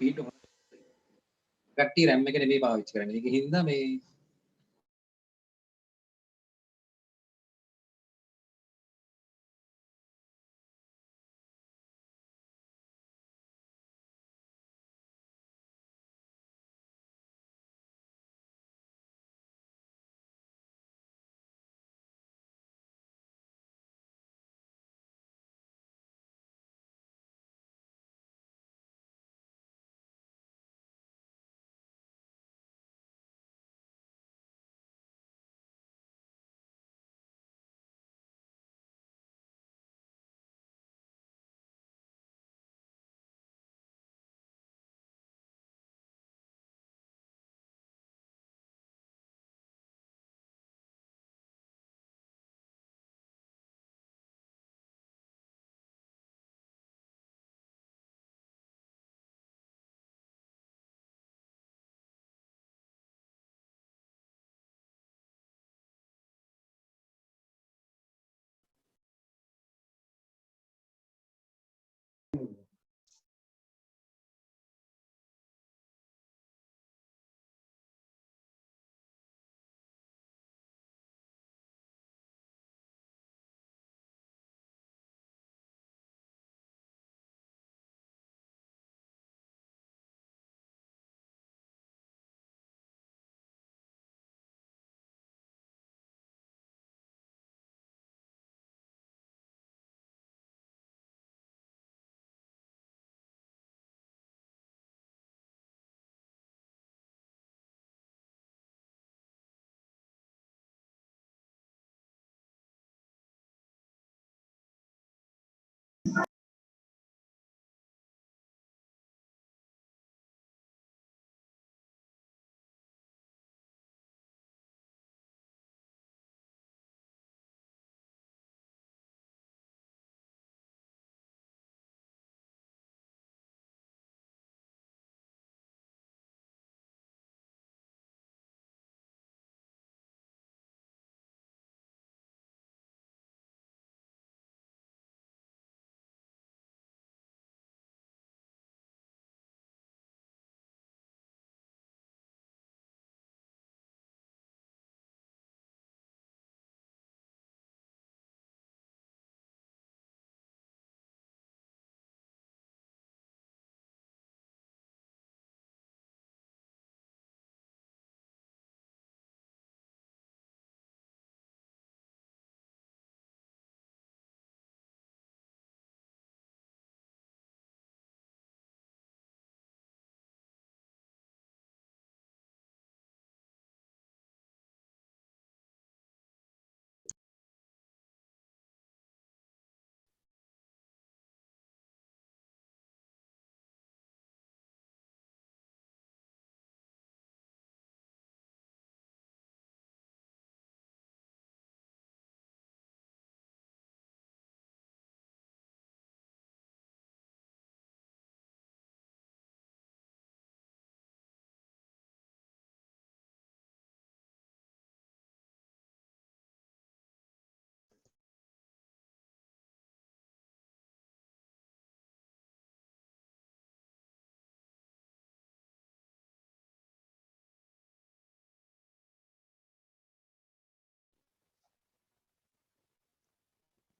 Speed කට්ටිය RAM එක නෙමෙයි පාවිච්චි කරන්නේ. ඒකෙන් හින්දා මේ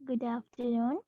Good afternoon.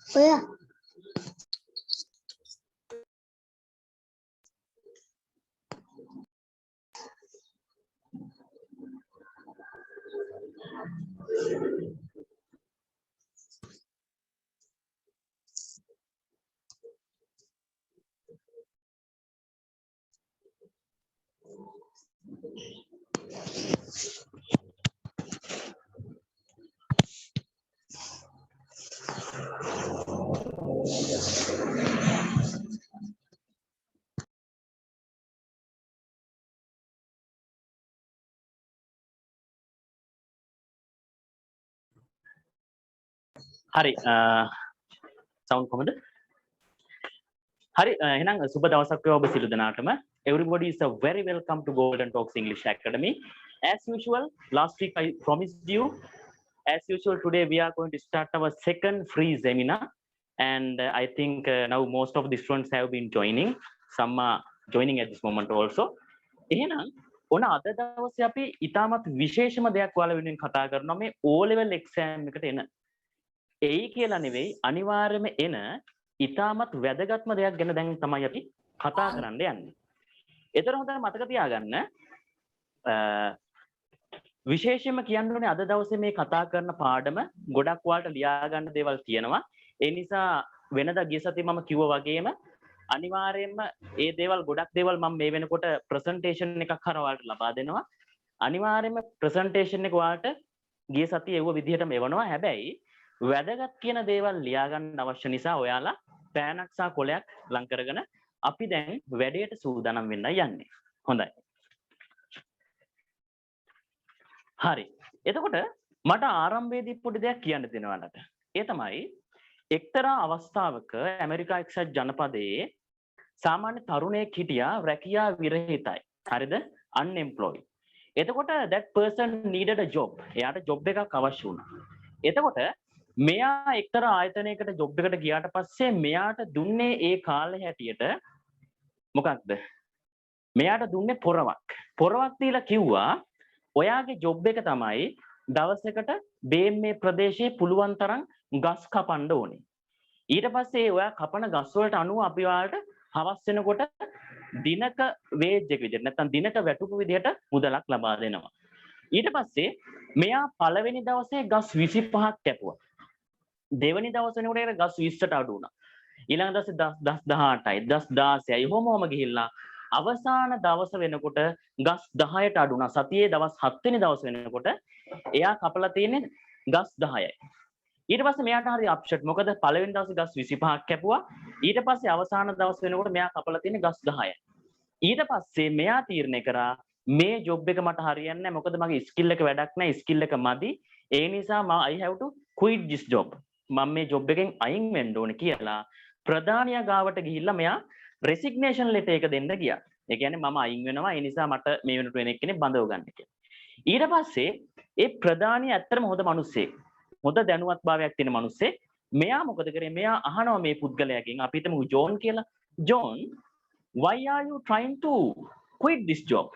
ඔයා හරි සවුන්ඩ් කොහමද? හරි එහෙනම් සුබ දවසක් වේවා ඔබ සියලු දෙනාටම. Everybody is a very welcome to Golden Talks English Academy. As usual, last week I promised you, as usual today we are going to start our second free seminar, and I think now most of the students have been joining. Some are joining at this moment also. එහෙනම් ඔන්න අද දවසේ අපි ඉතාමත් විශේෂම දෙයක් ඔයාලා වෙනුවෙන් කතා කරනවා මේ O level exam එකට එන. එයි කියලා නෙවෙයි අනිවාර්යයෙන්ම එන ඉතාමත් වැදගත්ම දෙයක් ගැන දැන් තමයි අපි කතා කරන්න යන්නේ. ඒතර හොඳට මතක තියාගන්න විශේෂයෙන්ම කියන්න ඕනේ අද දවසේ මේ කතා කරන පාඩම ගොඩක් ඔයාලට ලියා ගන්න දේවල් තියෙනවා. ඒ නිසා වෙනදා ගිය සතියේ මම කිව්වා වගේම අනිවාර්යයෙන්ම ඒ දේවල් ගොඩක් දේවල් මම මේ වෙනකොට ප්‍රසන්ටේෂන් එකක් කරලා ඔයාලට ලබා දෙනවා. අනිවාර්යයෙන්ම ප්‍රසන්ටේෂන් එක ඔයාලට ගිය සතියේ එවුව විදිහටම එවනවා. හැබැයි වැදගත් කියන දේවල් ලියා ගන්න අවශ්‍ය නිසා ඔයාලා පෑනක් සහ කොලයක් ලං කරගෙන අපි දැන් වැඩේට සූදානම් වෙන්න යන්නේ. හොඳයි. හරි. එතකොට මට ආරම්භයේදී පොඩි දෙයක් කියන්න දෙනවා නේද? ඒ තමයි එක්තරා අවස්ථාවක ඇමරිකා එක්සත් ජනපදයේ සාමාන්‍ය තරුණයෙක් හිටියා රැකියා විරහිතයි. හරිද? unemployed. එතකොට that person needed a job. එයාට job එකක් අවශ්‍ය වුණා. එතකොට මෙයා එක්තරා ආයතනයකට ජොබ් එකට ගියාට පස්සේ මෙයාට දුන්නේ ඒ කාලේ හැටියට මොකක්ද? මෙයාට දුන්නේ පොරවක්. පොරවක් දීලා කිව්වා ඔයාගේ ජොබ් එක තමයි දවසකට මේ ප්‍රදේශයේ පුළුවන් තරම් ගස් කපන්න ඕනේ. ඊට පස්සේ ඔයා කපන ගස් වලට අනුව අපි ඔයාලට හවස් වෙනකොට දිනක වේජ් එක විදිහට නැත්නම් දිනක වැටුපු විදිහට මුදලක් ලබා දෙනවා. ඊට පස්සේ මෙයා පළවෙනි දවසේ ගස් 25ක් කැපුවා. දෙවනි දවස් වෙනකොට ගස් 20ට අඩු වුණා. ඊළඟ දවසේ 18යි 16යි ඔහොමම ගිහිල්ලා අවසාන දවස වෙනකොට ගස් 10ට අඩු වුණා. සතියේ දවස් 7 වෙනි දවස් වෙනකොට එයා කපලා තියෙන්නේ ගස් 10යි. ඊට පස්සේ මෙයාට හරි අප්සෙට්. මොකද පළවෙනි දවසේ ගස් 25ක් කැපුවා. ඊට පස්සේ අවසාන දවස් වෙනකොට මෙයා කපලා තියෙන්නේ ගස් 10යි. ඊට පස්සේ මෙයා තීරණය කරා මේ ජොබ් එක මට හරියන්නේ නැහැ. මොකද මගේ ස්කිල් එක වැඩක් නැහැ. ස්කිල් එක මදි. ඒ නිසා I have to quit this job. මම මේ ජොබ් එකෙන් අයින් වෙන්න ඕනේ කියලා ප්‍රධානියා ගාවට ගිහිල්ලා මෙයා රෙසිග්නේෂන් ලෙටර් එක දෙන්න ගියා. ඒ කියන්නේ මම අයින් වෙනවා. ඒ නිසා මට මේ වෙනට වෙන එක්කෙනෙක් බඳව ගන්න කියලා. ඊට පස්සේ ඒ ප්‍රධානිය ඇත්තටම හොඳ මිනිස්සෙක්. හොඳ දැනුවත්භාවයක් තියෙන මිනිස්සෙක්. මෙයා මොකද කරේ? මෙයා අහනවා මේ පුද්ගලයාගෙන් අපි හිතමු ජෝන් කියලා. John, why are you trying to quit this job?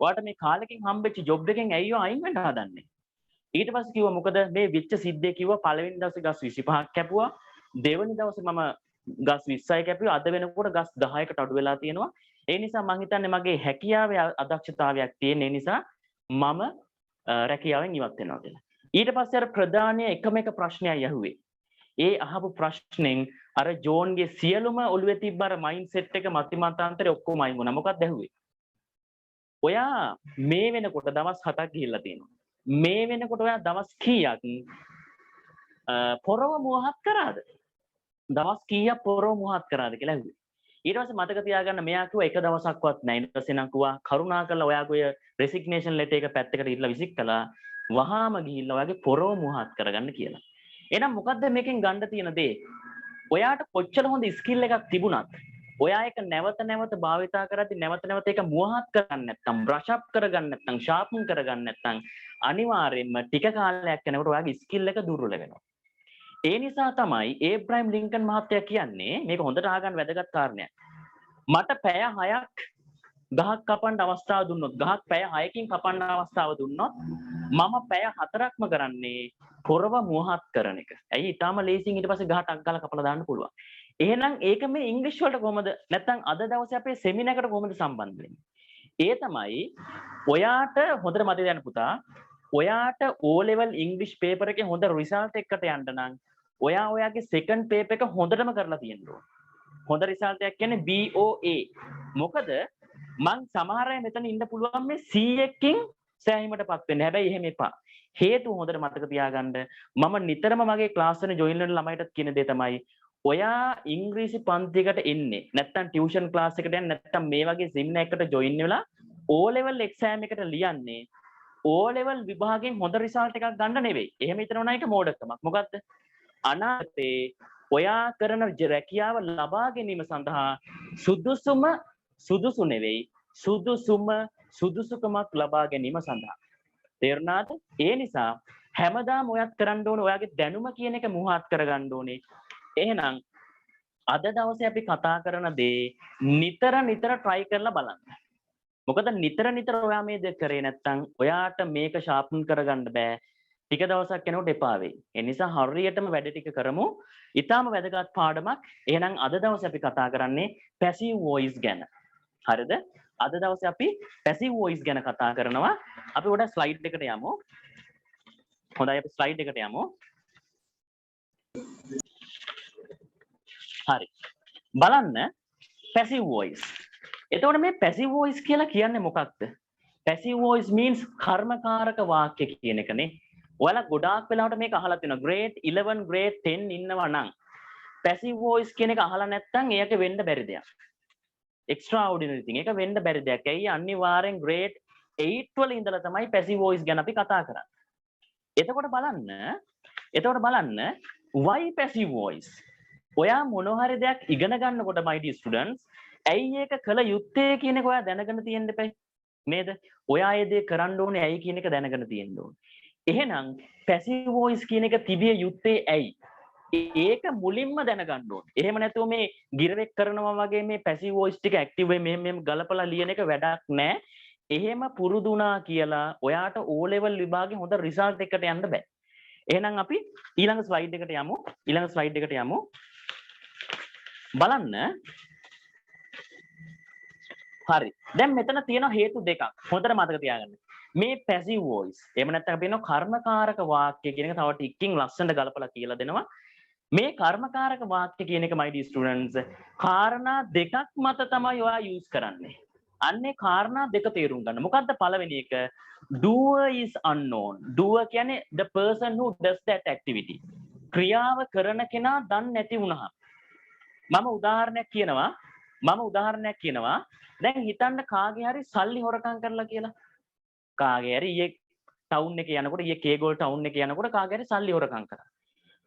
ඔයාට මේ කාලෙකින් හම්බෙච්ච ජොබ් එකෙන් ඇයි ඔය අයින් වෙන්න හදන්නේ? ඊට පස්සේ කිව්වා මොකද මේ වෙච්ච සිද්ධිය කිව්වා පළවෙනි දවසේ ගස් 25ක් කැපුවා. දෙවෙනි දවසේ මම ගස් 20යි කැපුවා. අද වෙනකොට ගස් 10කට අඩු වෙලා තියෙනවා. ඒ නිසා මං හිතන්නේ මගේ හැකියාවේ අදක්ෂතාවයක් තියෙන නිසා මම රැකියාවෙන් ඉවත් වෙනවා කියලා. ඊට පස්සේ අර ප්‍රධානීය එකම එක ප්‍රශ්නයයි අහුවේ. ඒ අහපු ප්‍රශ්නෙන් අර ජෝන්ගේ සියලුම ඔළුවේ තිබ්බ අර මයින්ඩ් සෙට් එක මතිමතාන්තරේ ඔක්කොම අයින් වුණා. මොකක්ද ඇහුවේ? ඔයා මේ වෙනකොට දවස් 7ක් ගිහිල්ලා තියෙනවා. මේ වෙනකොට ඔයා දවස් කීයක් පොරව මුවහත් කරාද? දවස් කීයක් පොරව මුවහත් කරාද කියලා ඇහුවේ. ඊට පස්සේ මතක තියාගන්න මෙයා කිව්වා එක දවසක්වත් නැහැ. ඊට පස්සේ නම් කිව්වා කරුණාකරලා ඔයාගේ රෙසිග්නේෂන් ලෙටර් එක පැත්තකට ඉట్లా විසිකලා වහාම ගිහිල්ලා ඔයාගේ පොරව මුවහත් කරගන්න කියලා. එහෙනම් මොකද්ද මේකෙන් ගන්න තියෙන දේ? ඔයාට කොච්චර හොඳ ස්කිල් එකක් තිබුණත් ඔයා ඒක නැවත නැවත භාවිතා කරද්දී නැවත නැවත ඒක මුවහත් කරගන්න නැත්නම් බ්‍රෂ් අප් කරගන්න නැත්නම් ෂාර්පන් කරගන්න නැත්නම් අනිවාර්යයෙන්ම ටික කාලයක් යනකොට ඔයාගේ ස්කිල් එක දුර්වල වෙනවා. ඒ නිසා තමයි ඒබ්‍රහම් ලින්කන් මහත්තයා කියන්නේ මේක හොඳට අහගන්න වැදගත් කාරණයක්. මට පැය 6ක් ගහක් කපන්න අවස්ථාව දුන්නොත් ගහක් පැය 6කින් කපන්න අවස්ථාව දුන්නොත් මම පැය 4ක්ම කරන්නේ පොරව මුවහත් කරන එක. ඇයි ඊටාම ලේසියෙන් ඊට පස්සේ ගහට අක් ගාලා කපලා දාන්න පුළුවන්. එහෙනම් ඒක මේ ඉංග්‍රීසි වලට කොහමද නැත්නම් අද දවසේ අපේ සෙමිනාර් එකට කොහමද සම්බන්ධ වෙන්නේ? ඒ තමයි ඔයාට හොඳට මතක තියාගන්න පුතා. ඔයාට O level English paper එකේ හොඳ result එකකට යන්න නම් ඔයා ඔයාගේ second paper එක හොඳටම කරලා තියෙන්න ඕන. හොඳ result එකක් කියන්නේ BOA. මොකද මං සමහර අය මෙතන ඉන්න පුළුවන් මේ C එකකින් සෑහීමටපත් වෙන්න. හැබැයි එහෙම එපා. හේතුව හොඳට මතක තියාගන්න මම නිතරම මගේ ක්ලාස් වල ජොයින් වෙන ළමයිටත් කියන දේ තමයි ඔයා ඉංග්‍රීසි පන්තියකට එන්නේ නැත්නම් ටියුෂන් ක්ලාස් එකට යන්නේ නැත්නම් මේ වගේ සෙමිනාර් එකකට ජොයින් වෙලා O level exam එකට ලියන්නේ O level විභාගයෙන් හොඳ රිසල්ට් එකක් ගන්න නෙවෙයි. එහෙම හිතනවා නම් ඒක මෝඩකමක්. මොකද්ද? අනාගතේ ඔයා කරන රැකියාව ලබා ගැනීම සඳහා සුදුසු නෙවෙයි සුදුසුකමක් ලබා ගැනීම සඳහා. තේරුණාද? ඒ නිසා හැමදාම ඔයත් කරන්න ඕනේ ඔයාගේ දැනුම කියන එක මුවහත් කරගන්න ඕනේ. එහෙනම් අද දවසේ අපි කතා කරන දේ නිතර try කරලා බලන්න. මොකද නිතර ඔයා මේ දේ කරේ නැත්නම් ඔයාට මේක ෂාප්න් කරගන්න බෑ. ටික දවසක් යනකොට එපා වෙයි. ඒ නිසා හරියටම වැඩ ටික කරමු. ඊටාම වැදගත් පාඩමක්. එහෙනම් අද දවසේ අපි කතා කරන්නේ passive voice ගැන. හරිද? අද දවසේ අපි passive voice ගැන කතා කරනවා. අපි පොඩක් ස්ලයිඩ් එකට යමු. හොඳයි අපි ස්ලයිඩ් එකට යමු. හරි. බලන්න passive voice. එතකොට මේ passive voice කියලා කියන්නේ මොකක්ද? passive voice means කර්මකාරක වාක්‍ය කියන එකනේ. ඔයාලා ගොඩාක් වෙලාවට මේක අහලා තියෙනවා. grade 11 grade 10 ඉන්නවා නම් passive voice කියන එක අහලා නැත්නම් ඒක වෙන්න බැරි දෙයක්. extraordinary thing. ඒක වෙන්න බැරි දෙයක්. ඇයි අනිවාර්යෙන් grade 8 වල ඉඳලා තමයි passive voice ගැන අපි කතා කරන්නේ. එතකොට බලන්න why passive voice? ඔයා මොන හරි දෙයක් ඉගෙන ගන්නකොට my dear students ඇයි ඒක කළ යුත්තේ කියන එක ඔයා දැනගෙන තියෙන්න එපා නේද? ඔයා ඒ දේ කරන්න ඕනේ ඇයි කියන එක දැනගෙන තියෙන්න ඕනේ. එහෙනම් passive voice කියන එක තිබිය යුත්තේ ඇයි? ඒක මුලින්ම දැනගන්න ඕනේ. එහෙම නැතුව මේ ගිරවෙක් කරනවා වගේ මේ passive voice ටික active වෙයි මෙහෙම ගලපලා ලියන එක වැඩක් නැහැ. එහෙම පුරුදුනා කියලා ඔයාට O level විභාගේ හොඳ result එකකට යන්න බෑ. එහෙනම් අපි ඊළඟ ස්ලයිඩ් එකට යමු. බලන්න. හරි. දැන් මෙතන තියෙන හේතු දෙකක්. හොඳට මතක තියාගන්න. මේ passive voice. එහෙම නැත්නම් අපි කියනවා කර්මකාරක වාක්‍ය කියන එක තව ටිකකින් ලස්සනට ගලපලා කියලා දෙනවා. මේ කර්මකාරක වාක්‍ය කියන එක my dear students කාරණා දෙකක් මත තමයි ඔයා use කරන්නේ. අන්නේ කාරණා දෙක තේරුම් ගන්න. මොකද්ද පළවෙනි එක? doer is unknown. doer කියන්නේ the person who does that activity. ක්‍රියාව කරන කෙනා දන්නේ නැති වුණා. මම උදාහරණයක් කියනවා. දැන් හිතන්න කාගේ හරි සල්ලි හොරකම් කරලා කියලා. කාගේ හරි ඊයේ ටවුන් එකේ යනකොට ඊයේ කේගෝල් ටවුන් එකේ යනකොට කාගේ හරි සල්ලි හොරකම් කරා.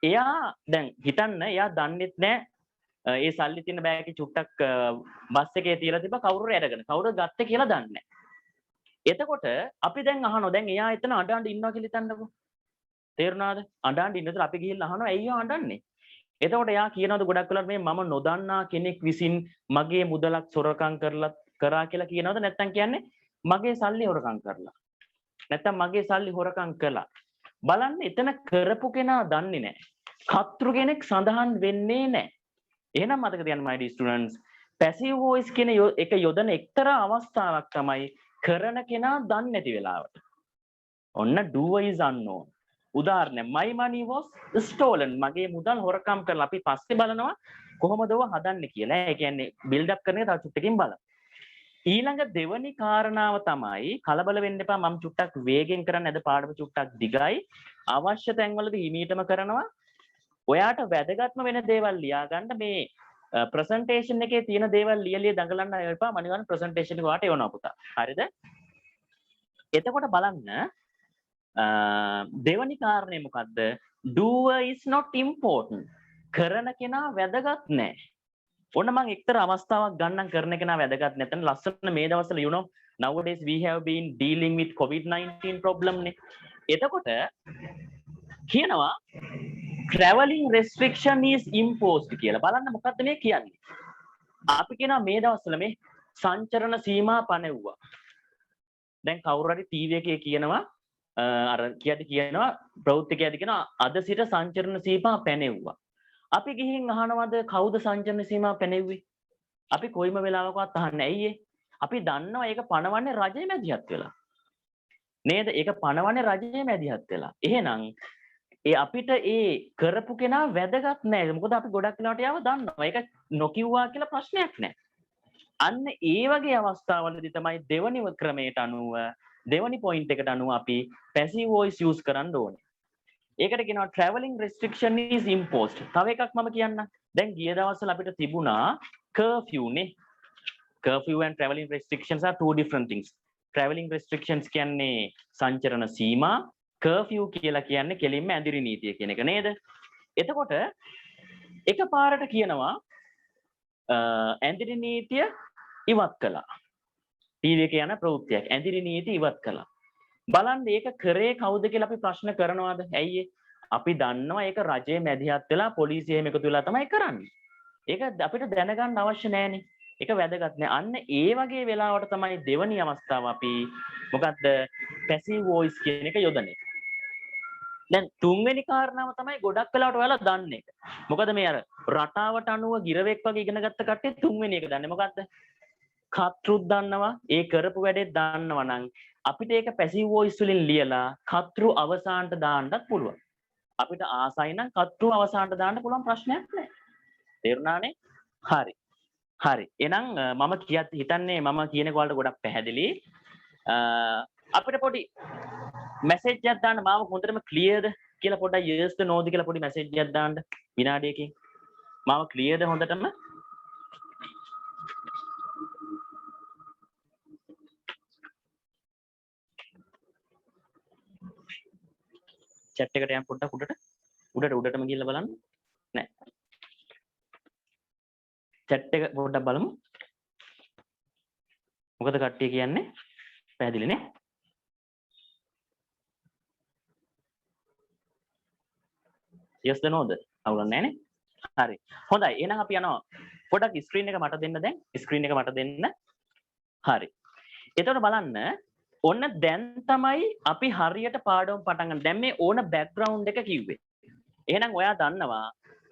එයා දැන් හිතන්න එයා දන්නෙත් නැහැ ඒ සල්ලි තියෙන බෑග් එක චුට්ටක් බස් එකේ තියලා තිබ්බා කවුරු හරි අරගෙන. කවුරු ගත්තේ කියලා දන්නේ නැහැ. එතකොට අපි දැන් අහනවා දැන් එයා එතන අඬන්න ඉන්නවා කියලා හිතන්නකෝ. තේරුණාද? අඬන්න ඉන්නතර අපි ගිහිල්ලා අහනවා ඇයි එයා අඬන්නේ? එතකොට එයා කියනවාද ගොඩක් වෙලාවට මේ මම නොදන්නා කෙනෙක් විසින් මගේ මුදලක් සොරකම් කරා කියලා කියනවාද නැත්නම් කියන්නේ මගේ සල්ලි හොරකම් කරලා. නැත්නම් මගේ සල්ලි හොරකම් කළා. බලන්න එතන කරපු කෙනා දන්නේ නැහැ. කතෘ කෙනෙක් සඳහන් වෙන්නේ නැහැ. එහෙනම් මතක තියාගන්න my dear students passive voice කියන එක යොදන එක්තරා අවස්ථාවක් තමයි කරන කෙනා දන්නේ නැති වෙලාවට. ඔන්න doer is unknown. උදාහරණයක් my money was stolen. මගේ මුදල් හොරකම් කරලා අපි පස්සේ බලනවා කොහොමද ඔව හදන්නේ කියලා. ඒ කියන්නේ build up කරන එක තව චුට්ටකින් බලමු. ඊළඟ දෙවනි කාරණාව තමයි කලබල වෙන්න එපා මම චුට්ටක් වේගෙන් කරන්න අද පාඩම චුට්ටක් දිගයි. අවශ්‍ය තැන්වලදී හිමීටම කරනවා. ඔයාට වැදගත්ම වෙන දේවල් ලියා ගන්න මේ ප්‍රසන්ටේෂන් එකේ තියෙන දේවල් ලියලිය දඟලන්න එපා. මනිගන්න ප්‍රසන්ටේෂන් එක වාට එවනවා පුතා. හරිද? එතකොට බලන්න දෙවනි කාරණේ මොකද්ද? doer is not important. කරන කෙනා වැදගත් නැහැ. ඔන්න මම එක්තරා අවස්ථාවක් ගන්නම් කරන කෙනා වැදගත් නැතන ලස්සන මේ දවස්වල you know nowadays we have been dealing with covid-19 problem නේ. එතකොට කියනවා traveling restriction is imposed කියලා. බලන්න මොකද්ද මේ කියන්නේ? අපි කියනවා මේ දවස්වල මේ සංචරණ සීමා පනවුවා. දැන් කවුරු හරි ටීවී එකේ කියනවා අර කියනවා ප්‍රවෘත්තිකයද කියනවා අද සිට සංචරණ සීමා පැනෙව්වා. අපි ගිහින් අහනවද කවුද සංචරණ සීමා පැනෙව්වේ? අපි කොයිම වෙලාවකවත් අහන්නේ ඇයි ඒ? අපි දන්නවා ඒක පනවන්නේ රජයේ මැදිහත් වෙලා. නේද? ඒක පනවන්නේ රජයේ මැදිහත් වෙලා. එහෙනම් අපිට ඒ කරපු කෙනා වැදගත් නැහැ. මොකද අපි ගොඩක් වෙලාවට යාව දන්නවා. ඒක නොකියුවා කියලා ප්‍රශ්නයක් නැහැ. අන්න ඒ වගේ අවස්ථාවලදී තමයි දෙවනි ක්‍රමයට අනුව දෙවනි පොයින්ට් එකට අනුව අපි passive voice use කරන්න ඕනේ. ඒකට කියනවා traveling restriction is imposed. තව එකක් මම කියන්නම්. දැන් ගිය දවස්වල අපිට තිබුණා curfew නේ. curfew and traveling restrictions are two different things. traveling restrictions කියන්නේ සංචරණ සීමා, curfew කියලා කියන්නේ කෙලින්ම ඇඳිරි නීතිය කියන එක නේද? එතකොට එකපාරට කියනවා ඇඳිරි නීතිය ඉවත් කළා. ටීවී එකේ යන ප්‍රවෘත්තියක් ඇඳිරි නීති ඉවත් කළා. බලන්න ඒක කරේ කවුද කියලා අපි ප්‍රශ්න කරනවාද? ඇයි අපි දන්නවා ඒක රජයේ මැදිහත් වෙලා පොලිසිය එහෙම එකතු වෙලා තමයි කරන්නේ. ඒක අපිට දැනගන්න අවශ්‍ය නැහැනේ. ඒක වැදගත් නෑ. අන්න ඒ වගේ වෙලාවට තමයි දෙවනි අවස්ථාව අපි මොකද්ද passive voice කියන එක යොදන්නේ. දැන් තුන්වෙනි කාරණාව තමයි ගොඩක් වෙලාවට ඔයාලා දන්නේ. මොකද මේ අර රටාවට අනුව ගිරවෙක් වගේ ඉගෙන ගත්ත කට්ටිය තුන්වෙනි එක දන්නේ මොකද්ද? කතෘත් දන්නවා ඒ කරපු වැඩේ දන්නවා නම් අපිට ඒක passive voice වලින් ලියලා කතෘ අවසානට දාන්නත් පුළුවන්. අපිට ආසයි නම් කතෘ අවසානට දාන්න පුළුවන් ප්‍රශ්නයක් නැහැ. තේරුණානේ? හරි. හරි. එහෙනම් මම හිතන්නේ මම කියන එක වලට ගොඩක් පැහැදිලි. අපිට පොඩි මැසේජ් එකක් දාන්න මාව හොඳටම ක්ලියර්ද කියලා පොඩ්ඩක් yes ද no ද කියලා පොඩි මැසේජ් එකක් දාන්න විනාඩියකින්. මාව ක්ලියර්ද හොඳටම? chat එකට යන්න පොඩ්ඩක් උඩටම ගිහලා බලන්න. නෑ. chat එක පොඩ්ඩක් බලමු. මොකද කට්ටිය කියන්නේ? පැහැදිලි නේ? yes ද no ද? අවුලක් නෑනේ. හරි. හොඳයි. එහෙනම් අපි යනවා. පොඩ්ඩක් ස්ක්‍රීන් එක මට දෙන්න දැන්. ස්ක්‍රීන් එක මට දෙන්න. හරි. එතකොට බලන්න ඔන්න දැන් තමයි අපි හරියට පාඩම පටන් ගන්න. දැන් මේ ඕන බෑග්ග්‍රවුන්ඩ් එක කිව්වේ. එහෙනම් ඔයා දන්නවා.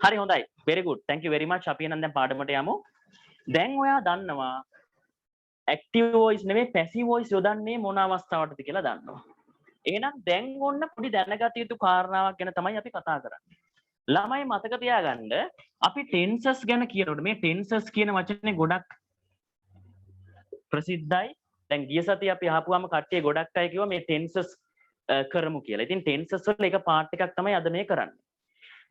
හරි හොඳයි. very good. thank you very much. අපි එහෙනම් දැන් පාඩමට යමු. දැන් ඔයා දන්නවා active voice නෙමෙයි passive voice යොදන්නේ මොන අවස්ථාවකටද කියලා දන්නවා. එහෙනම් දැන් ඔන්න පොඩි දැනගත යුතු කාරණාවක් ගැන තමයි අපි කතා කරන්නේ. ළමයි මතක තියාගන්න අපි tenses ගැන කියනකොට මේ tenses කියන වචනේ ගොඩක් ප්‍රසිද්ධයි. දැන් ගිය සතිය අපි අහපුවාම කට්ටිය ගොඩක් අය කිව්වා මේ tenses කරමු කියලා. ඉතින් tenses වල එක පාර්ට් එකක් තමයි අද මේ කරන්නේ.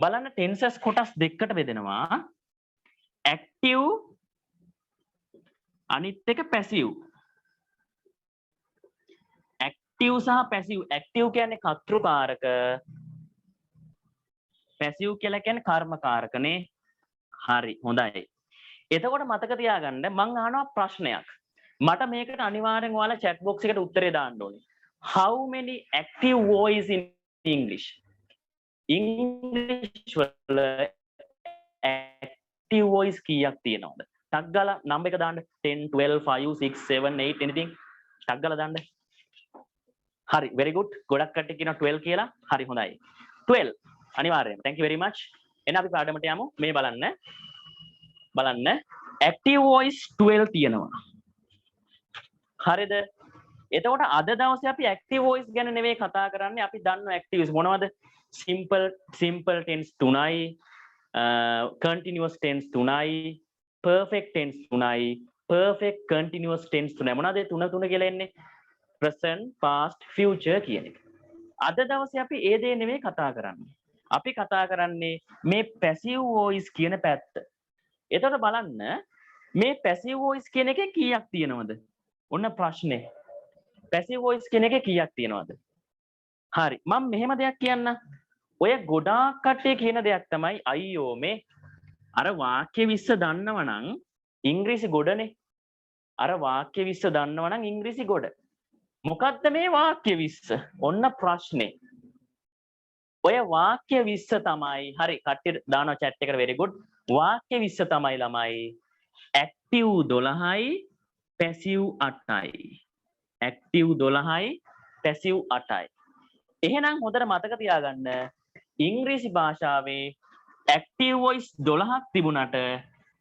බලන්න tenses කොටස් දෙකකට බෙදෙනවා. active අනිත් එක passive. active සහ passive. active කියන්නේ කර්තෘකාරක. passive කියලා කියන්නේ කර්මකාරකනේ. හරි හොඳයි. එතකොට මතක තියාගන්න මම අහනවා ප්‍රශ්නයක්. මට මේකට අනිවාර්යෙන් ඔයාලා chat box එකට උත්තරේ දාන්න ඕනේ. How many active voice in English? English වල active voice කීයක් තියෙනවද? ටක් ගාලා number එක දාන්න 10 12 5 6 7 8 anything ටක් ගාලා දාන්න. හරි very good. ගොඩක් කට්ටිය කියනවා 12 කියලා. හරි හොඳයි. 12 අනිවාර්යයෙන්. Thank you very much. එන්න අපි පාඩමට යමු. මේ බලන්න active voice 12 තියෙනවා. හරිද? එතකොට අද දවසේ අපි active voice ගැන නෙවෙයි කතා කරන්නේ. අපි දන්නවා active voice මොනවද? simple tense 3යි, continuous tense 3යි, perfect tense 3යි, perfect continuous tense 3යි. මොනවද ඒ තුන කියලා එන්නේ? present, past, future කියන එක. අද දවසේ අපි ඒ දේ නෙවෙයි කතා කරන්නේ. අපි කතා කරන්නේ මේ passive voice කියන පැත්ත. එතකොට බලන්න මේ passive voice කියන එකේ කීයක් තියෙනවද? ඔන්න ප්‍රශ්නේ. passive voice කියන එකේ කීයක් තියෙනවද? හරි. මම මෙහෙම දෙයක් කියන්න. ඔය ගොඩාක් කට්ටිය කියන දෙයක් තමයි අයියෝ මේ අර වාක්‍ය 20 දන්නවනම් ඉංග්‍රීසි ගොඩනේ. අර වාක්‍ය 20 දන්නවනම් ඉංග්‍රීසි ගොඩ. මොකද්ද මේ වාක්‍ය 20? ඔන්න ප්‍රශ්නේ. ඔය වාක්‍ය 20 තමයි හරි කට්ටිය දානවා chat එකට very good. වාක්‍ය 20 තමයි ළමයි active 12යි passive 8යි. active 12යි passive 8යි. එහෙනම් හොඳට මතක තියාගන්න ඉංග්‍රීසි භාෂාවේ active voice 12ක් තිබුණට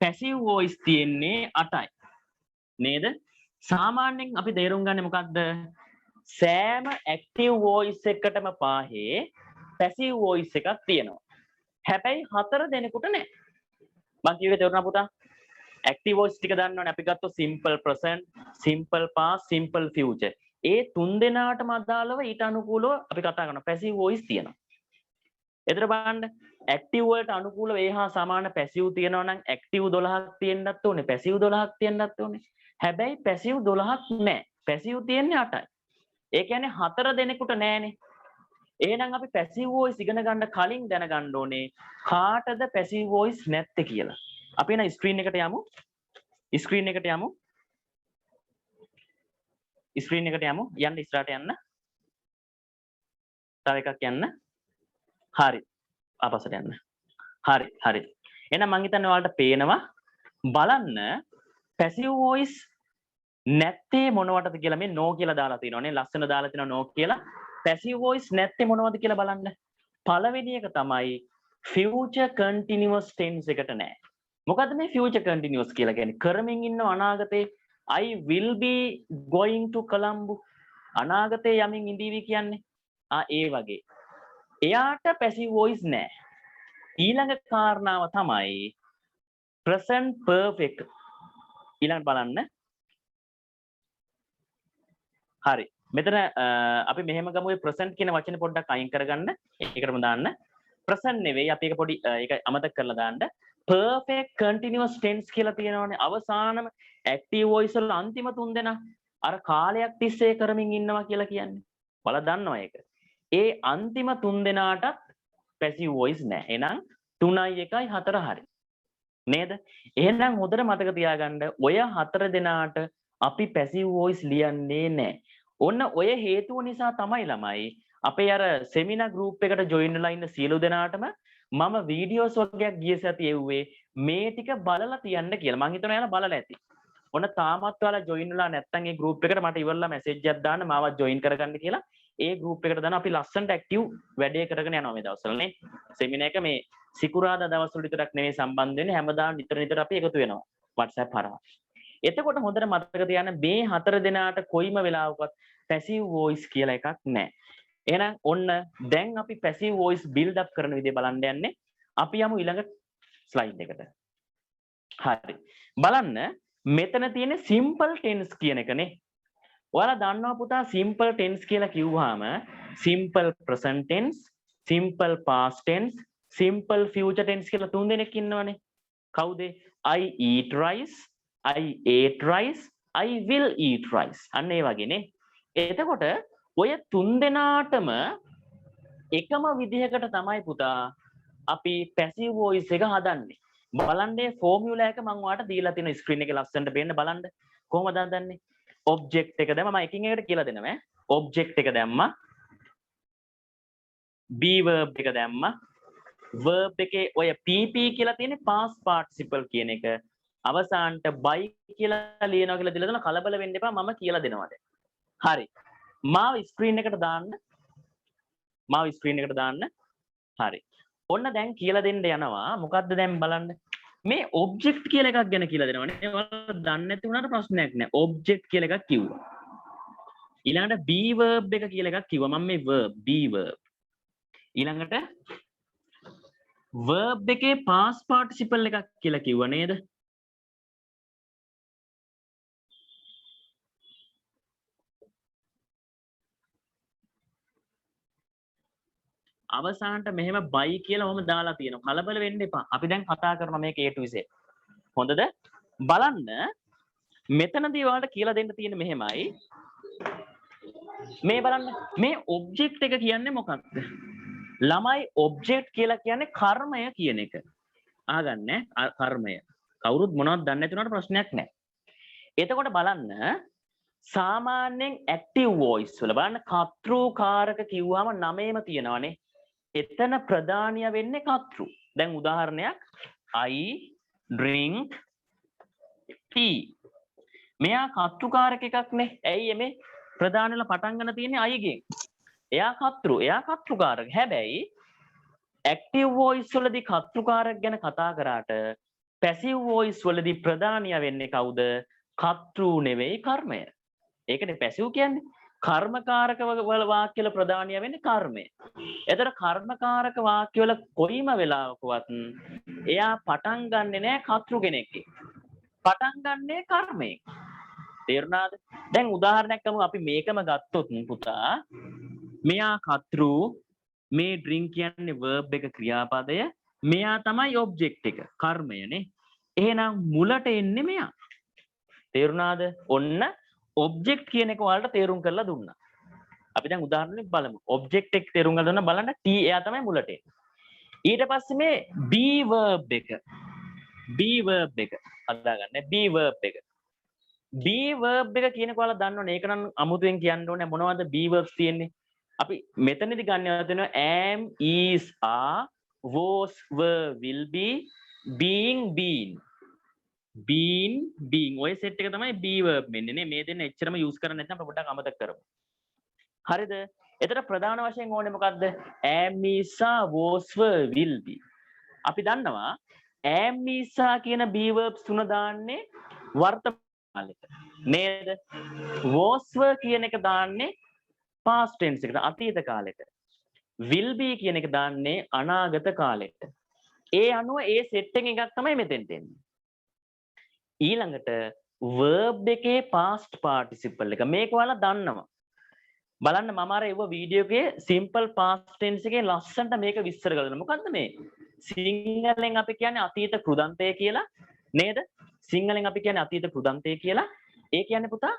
passive voice තියෙන්නේ 8යි. නේද? සාමාන්‍යයෙන් අපි තේරුම් ගන්නේ මොකද්ද? සෑම active voice එකකටම පාහේ passive voice එකක් තියෙනවා. හැබැයි 4 දෙනෙකුට නැහැ. මං කියුවේ තේරුණා පුතා? active voice ටික දන්නවනේ අපි ගත්තොත් simple present, simple past, simple future. ඒ 3 දෙනාටම අදාළව ඊට අනුකූලව අපි කතා කරනවා passive voice තියෙනවා. එතන බලන්න active වලට අනුකූලව ඒ හා සමාන passive තියෙනවා නම් active 12ක් තියෙන්නත් ඕනේ, passive 12ක් තියෙන්නත් ඕනේ. හැබැයි passive 12ක් නැහැ. passive තියෙන්නේ 8යි. ඒ කියන්නේ 4 දෙනෙකුට නැහැනේ. එහෙනම් අපි passive voice ඉගෙන ගන්න කලින් දැනගන්න ඕනේ කාටද passive voice නැත්තේ කියලා. අපි එන ස්ක්‍රීන් එකට යමු. ස්ක්‍රීන් එකට යමු. ස්ක්‍රීන් එකට යමු. යන්න ඉස්සරහට යන්න. තව එකක් යන්න. හරි. ආපස්සට යන්න. හරි. එහෙනම් මං හිතන්නේ ඔයාලට පේනවා බලන්න passive voice නැත්තේ මොනවටද කියලා මේ no කියලා දාලා තියෙනවානේ. ලස්සන දාලා තියෙනවා no කියලා. passive voice නැත්තේ මොනවද කියලා බලන්න. පළවෙනි එක තමයි future continuous tense එකට නෑ. මොකද්ද මේ future continuous කියලා කියන්නේ? කරමින් ඉන්න අනාගතේ I will be going to Colombo. අනාගතේ යමින් ඉඳීවි කියන්නේ. ඒ වගේ. එයාට passive voice නෑ. ඊළඟ කාරණාව තමයි present perfect. ඊළඟ බලන්න. හරි. මෙතන අපි මෙහෙම ගමු ඒ present කියන වචනේ පොඩ්ඩක් අයින් කරගන්න. ඒකටම දාන්න. present නෙවෙයි අපි ඒක පොඩි ඒක අමතක කරලා දාන්න. perfect continuous tense කියලා තියෙනවානේ. අවසානම active voice වල අන්තිම 3 දෙනා අර කාලයක් තිස්සේ කරමින් ඉන්නවා කියලා කියන්නේ. බලලා දන්නවා ඒක. ඒ අන්තිම 3 දෙනාටත් passive voice නැහැ. එහෙනම් 3යි 1යි 4 හරි. නේද? එහෙනම් හොඳට මතක තියාගන්න ඔය 4 දෙනාට අපි passive voice ලියන්නේ නැහැ. ඔන්න ඔය හේතුව නිසා තමයි ළමයි අපේ අර seminar group එකට join වෙලා ඉන්න සියලු දෙනාටම මම වීඩියෝස් වගේක් ගිය සතියේ එව්වේ මේ ටික බලලා තියන්න කියලා. මං හිතනවා එයාලා බලලා ඇති. ඔන්න තාමත් ඔයාලා join වෙලා නැත්නම් ඒ group එකට මට ඉවරලා message එකක් දාන්න මාවත් join කරගන්න කියලා. ඒ group එකට දාන අපි ලස්සනට active වැඩේ කරගෙන යනවා මේ දවස්වල නේ. seminar එක මේ සිකුරාදා දවස්වල විතරක් නෙවෙයි සම්බන්ධ වෙන්නේ හැමදාම නිතර අපි එකතු වෙනවා WhatsApp හරහා. එතකොට හොඳට මතක තියාගන්න මේ 4 දෙනාට කොයිම වෙලාවකවත් passive voice කියලා එකක් නැහැ. එහෙනම් ඔන්න දැන් අපි passive voice build up කරන විදිය බලන්න යන්නේ. අපි යමු ඊළඟ slide එකට. හරි. බලන්න මෙතන තියෙන simple tense කියන එකනේ. ඔයාලා දන්නවා පුතා simple tense කියලා කිව්වහම simple present tense, simple past tense, simple future tense කියලා 3 දෙනෙක් ඉන්නවනේ. කවුද? I eat rice, I ate rice, I will eat rice. අන්න ඒ වගේනේ. එතකොට ඔය 3 දෙනාටම එකම විදිහකට තමයි පුතා අපි passive voice එක හදන්නේ. බලන්න මේ ෆෝමියුලා එක මම ඔයාලට දීලා තියෙන ස්ක්‍රීන් එකේ ලස්සනට පේන්න බලන්න. කොහොමද හදන්නේ? ඔබ්ජෙක්ට් එක දැම්ම මම එකින් එකට කියලා දෙනවා ඔබ්ජෙක්ට් එක දැම්මා be verb එක දැම්මා verb එකේ ඔය pp කියලා තියෙන්නේ past participle කියන එක අවසානට by කියලා ලියනවා කියලා දීලා දෙන කලබල වෙන්න එපා මම කියලා දෙනවා දැන් හරි මාව ස්ක්‍රීන් එකට දාන්න හරි ඔන්න දැන් කියලා දෙන්න යනවා මොකද්ද දැන් බලන්න මේ ඔබ්ජෙක්ට් කියලා එකක් ගැන කියලා දෙනවනේ ඔයාලා දන්නේ නැති වුණාට ප්‍රශ්නයක් නැහැ ඔබ්ජෙක්ට් කියලා එකක් කිව්වා ඊළඟට be verb එක කියලා එකක් කිව්වා මම මේ verb be verb ඊළඟට verb එකේ past participle එකක් කියලා කිව්වා නේද අවසානට මෙහෙම by කියලා ඔහම දාලා තියෙනවා කලබල වෙන්න එපා අපි දැන් කතා කරනවා මේක A to Z හොඳද බලන්න මෙතනදී ඔයාලට කියලා දෙන්න තියෙන්නේ මෙහෙමයි මේ බලන්න මේ ඔබ්ජෙක්ට් එක කියන්නේ මොකක්ද ළමයි ඔබ්ජෙක්ට් කියලා කියන්නේ කර්මය කියන එක අහගන්න කර්මය කවුරුත් මොනවද දන්නේ නැති උනාට ප්‍රශ්නයක් නැහැ එතකොට බලන්න සාමාන්‍යයෙන් ඇක්ටිව් වොයිස් වල බලන්න කර්තෘකාරක කිව්වම නමේම තියෙනවානේ එතන ප්‍රධානිය වෙන්නේ කර්තෘ දැන් උදාහරණයක් I drink tea මෙයා කර්තෘකාරක එකක්නේ ඇයි මේ ප්‍රධාන වල පටන් ගන්න තියෙන්නේ I ගෙන් එයා කර්තෘකාරක හැබැයි ඇක්ටිව් වොයිස් වලදී කර්තෘකාරක ගැන කතා කරාට පැසිව් වොයිස් වලදී ප්‍රධානිය වෙන්නේ කවුද කර්තෘ නෙවෙයි කර්මය ඒකනේ පැසිව් කියන්නේ කර්මකාරක වල වාක්‍ය වල ප්‍රධානිය වෙන්නේ කර්මය එතකොට කර්මකාරක වාක්‍ය වල කොයිම වෙලාවකවත් එයා පටන් ගන්නෙ නෑ කර්තෘ කෙනෙක්ගේ පටන් ගන්නේ කර්මයෙන් තේරුණාද දැන් උදාහරණයක් ගමු අපි මේකම ගත්තොත් පුතා මෙයා කර්තෘ මේ drink කියන්නේ verb එක ක්‍රියාපදය මෙයා තමයි object එක කර්මයනේ එහෙනම් මුලට එන්නේ මෙයා තේරුණාද ඔන්න object කියන එක ඔයාලට තේරුම් කරලා දුන්නා අපි දැන් උදාහරණයක් බලමු object එක තේරුම් ගන්න දුන්නා බලන්න t එයා තමයි මුලට එන්නේ ඊට පස්සේ මේ be verb එක හදාගන්න be verb එක කියනක ඔයාලා දන්නවනේ ඒක නම් අමුතුවෙන් කියන්න ඕනේ මොනවද be verbs තියෙන්නේ අපි මෙතනදී ගන්නවා තියෙනවා am is are was were will be being being ඔය සෙට් එක තමයි be verb වෙන්නේ නේ මේ දෙන්න එච්චරම යූස් කරන්නේ නැත්නම් අපි පොඩ්ඩක් අමතක කරමු හරිද එතකොට ප්‍රධාන වශයෙන් ඕනේ මොකද්ද am is are was were will be අපි දන්නවා am is are කියන be verbs තුන දාන්නේ වර්තමාන කාලෙට නේද was were කියන එක දාන්නේ past tense එකට අතීත කාලෙට will be කියන එක දාන්නේ අනාගත කාලෙට ඒ අනුව ඒ සෙට් එකක් තමයි මෙතෙන්ට එන්නේ ඊළඟට verb එකේ past participle එක මේක ඔයාලා දන්නවා බලන්න මම අර ඒව වීඩියෝ එකේ simple past tense එකේ ලස්සනට මේක විස්තර කරලා දෙනවා මොකද්ද මේ සිංහලෙන් අපි කියන්නේ අතීත කෘදන්තය කියලා නේද සිංහලෙන් අපි කියන්නේ අතීත කෘදන්තය කියලා ඒ කියන්නේ පුතා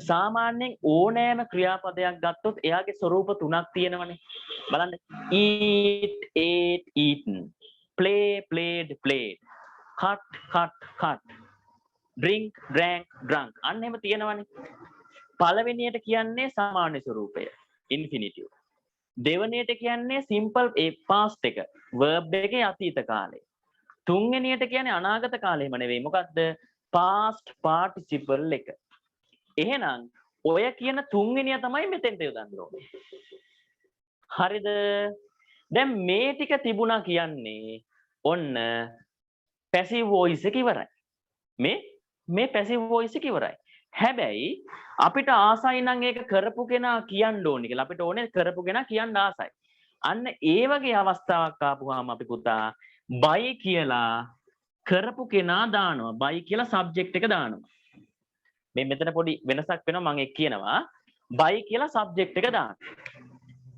සාමාන්‍යයෙන් ඕනෑම ක්‍රියාපදයක් ගත්තොත් එයාගේ ස්වරූප තුනක් තියෙනවනේ බලන්න eat ate eaten play played played cut drink drank drunk අන්න එහෙම තියෙනවනේ පළවෙනියට කියන්නේ සාමාන්‍ය ස්වරූපය infinitive දෙවෙනියට කියන්නේ simple past එක verb එකේ අතීත කාලය තුන්වෙනියට කියන්නේ අනාගත කාලෙම නෙවෙයි මොකද්ද past participle එක එහෙනම් ඔය කියන තුන්වෙනිය තමයි මෙතෙන්ට යොදන්න ඕනේ හරිද දැන් මේ ටික තිබුණා කියන්නේ ඔන්න passive voice එක ඉවරයි මේ passive voice එක ඉවරයි හැබැයි අපිට ආසයි නම් ඒක කරපු කෙනා කියන්න ඕනේ කියලා අපිට ඕනේ කරපු කෙනා කියන්න ආසයි අන්න ඒ වගේ අවස්ථාවක් ආපුවාම අපි පුතා by කියලා කරපු කෙනා දානවා by කියලා subject එක දානවා මේ මෙතන පොඩි වෙනසක් වෙනවා මම ඒක කියනවා by කියලා subject එක දාන්න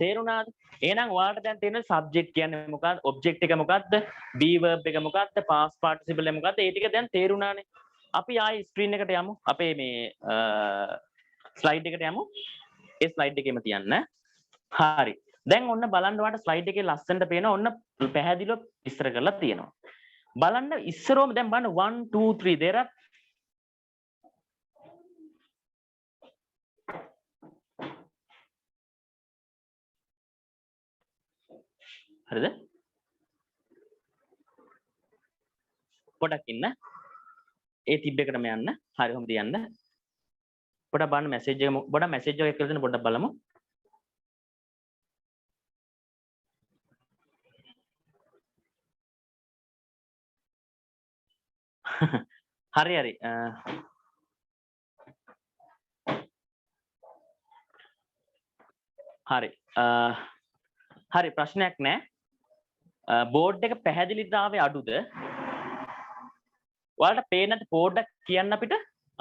තේරුණාද එහෙනම් ඔයාලට දැන් තේරෙන subject කියන්නේ මොකක්ද object එක මොකක්ද be verb එක මොකක්ද past participle එක මොකක්ද ඒ ටික දැන් තේරුණානේ අපි ආයි ස්ක්‍රීන් එකට යමු අපේ මේ ස්ලයිඩ් එකට යමු ඒ ස්ලයිඩ් එකේම තියන්න හරි දැන් ඔන්න බලන්න ඔයාලට ස්ලයිඩ් එකේ ලස්සනට පේනවා ඔන්න පැහැදිලිව විස්තර කරලා තියෙනවා බලන්න ඉස්සරෝම දැන් බලන්න 1 2 3 there are හරිද? පොඩක් ඉන්න. ඒ තිබ් එකටම යන්න. හරි කොහොමද යන්න? පොඩක් බලන්න මැසේජ් එක පොඩක් මැසේජ් එකක් කියලා දෙන්න පොඩක් බලමු. හරි හරි. හරි. හරි ප්‍රශ්නයක් නෑ. බෝඩ් එක පැහැදිලිද ආවේ අඩුද? ඔයාලට පේන්නේ නැති පොඩ්ඩක් කියන්න අපිට.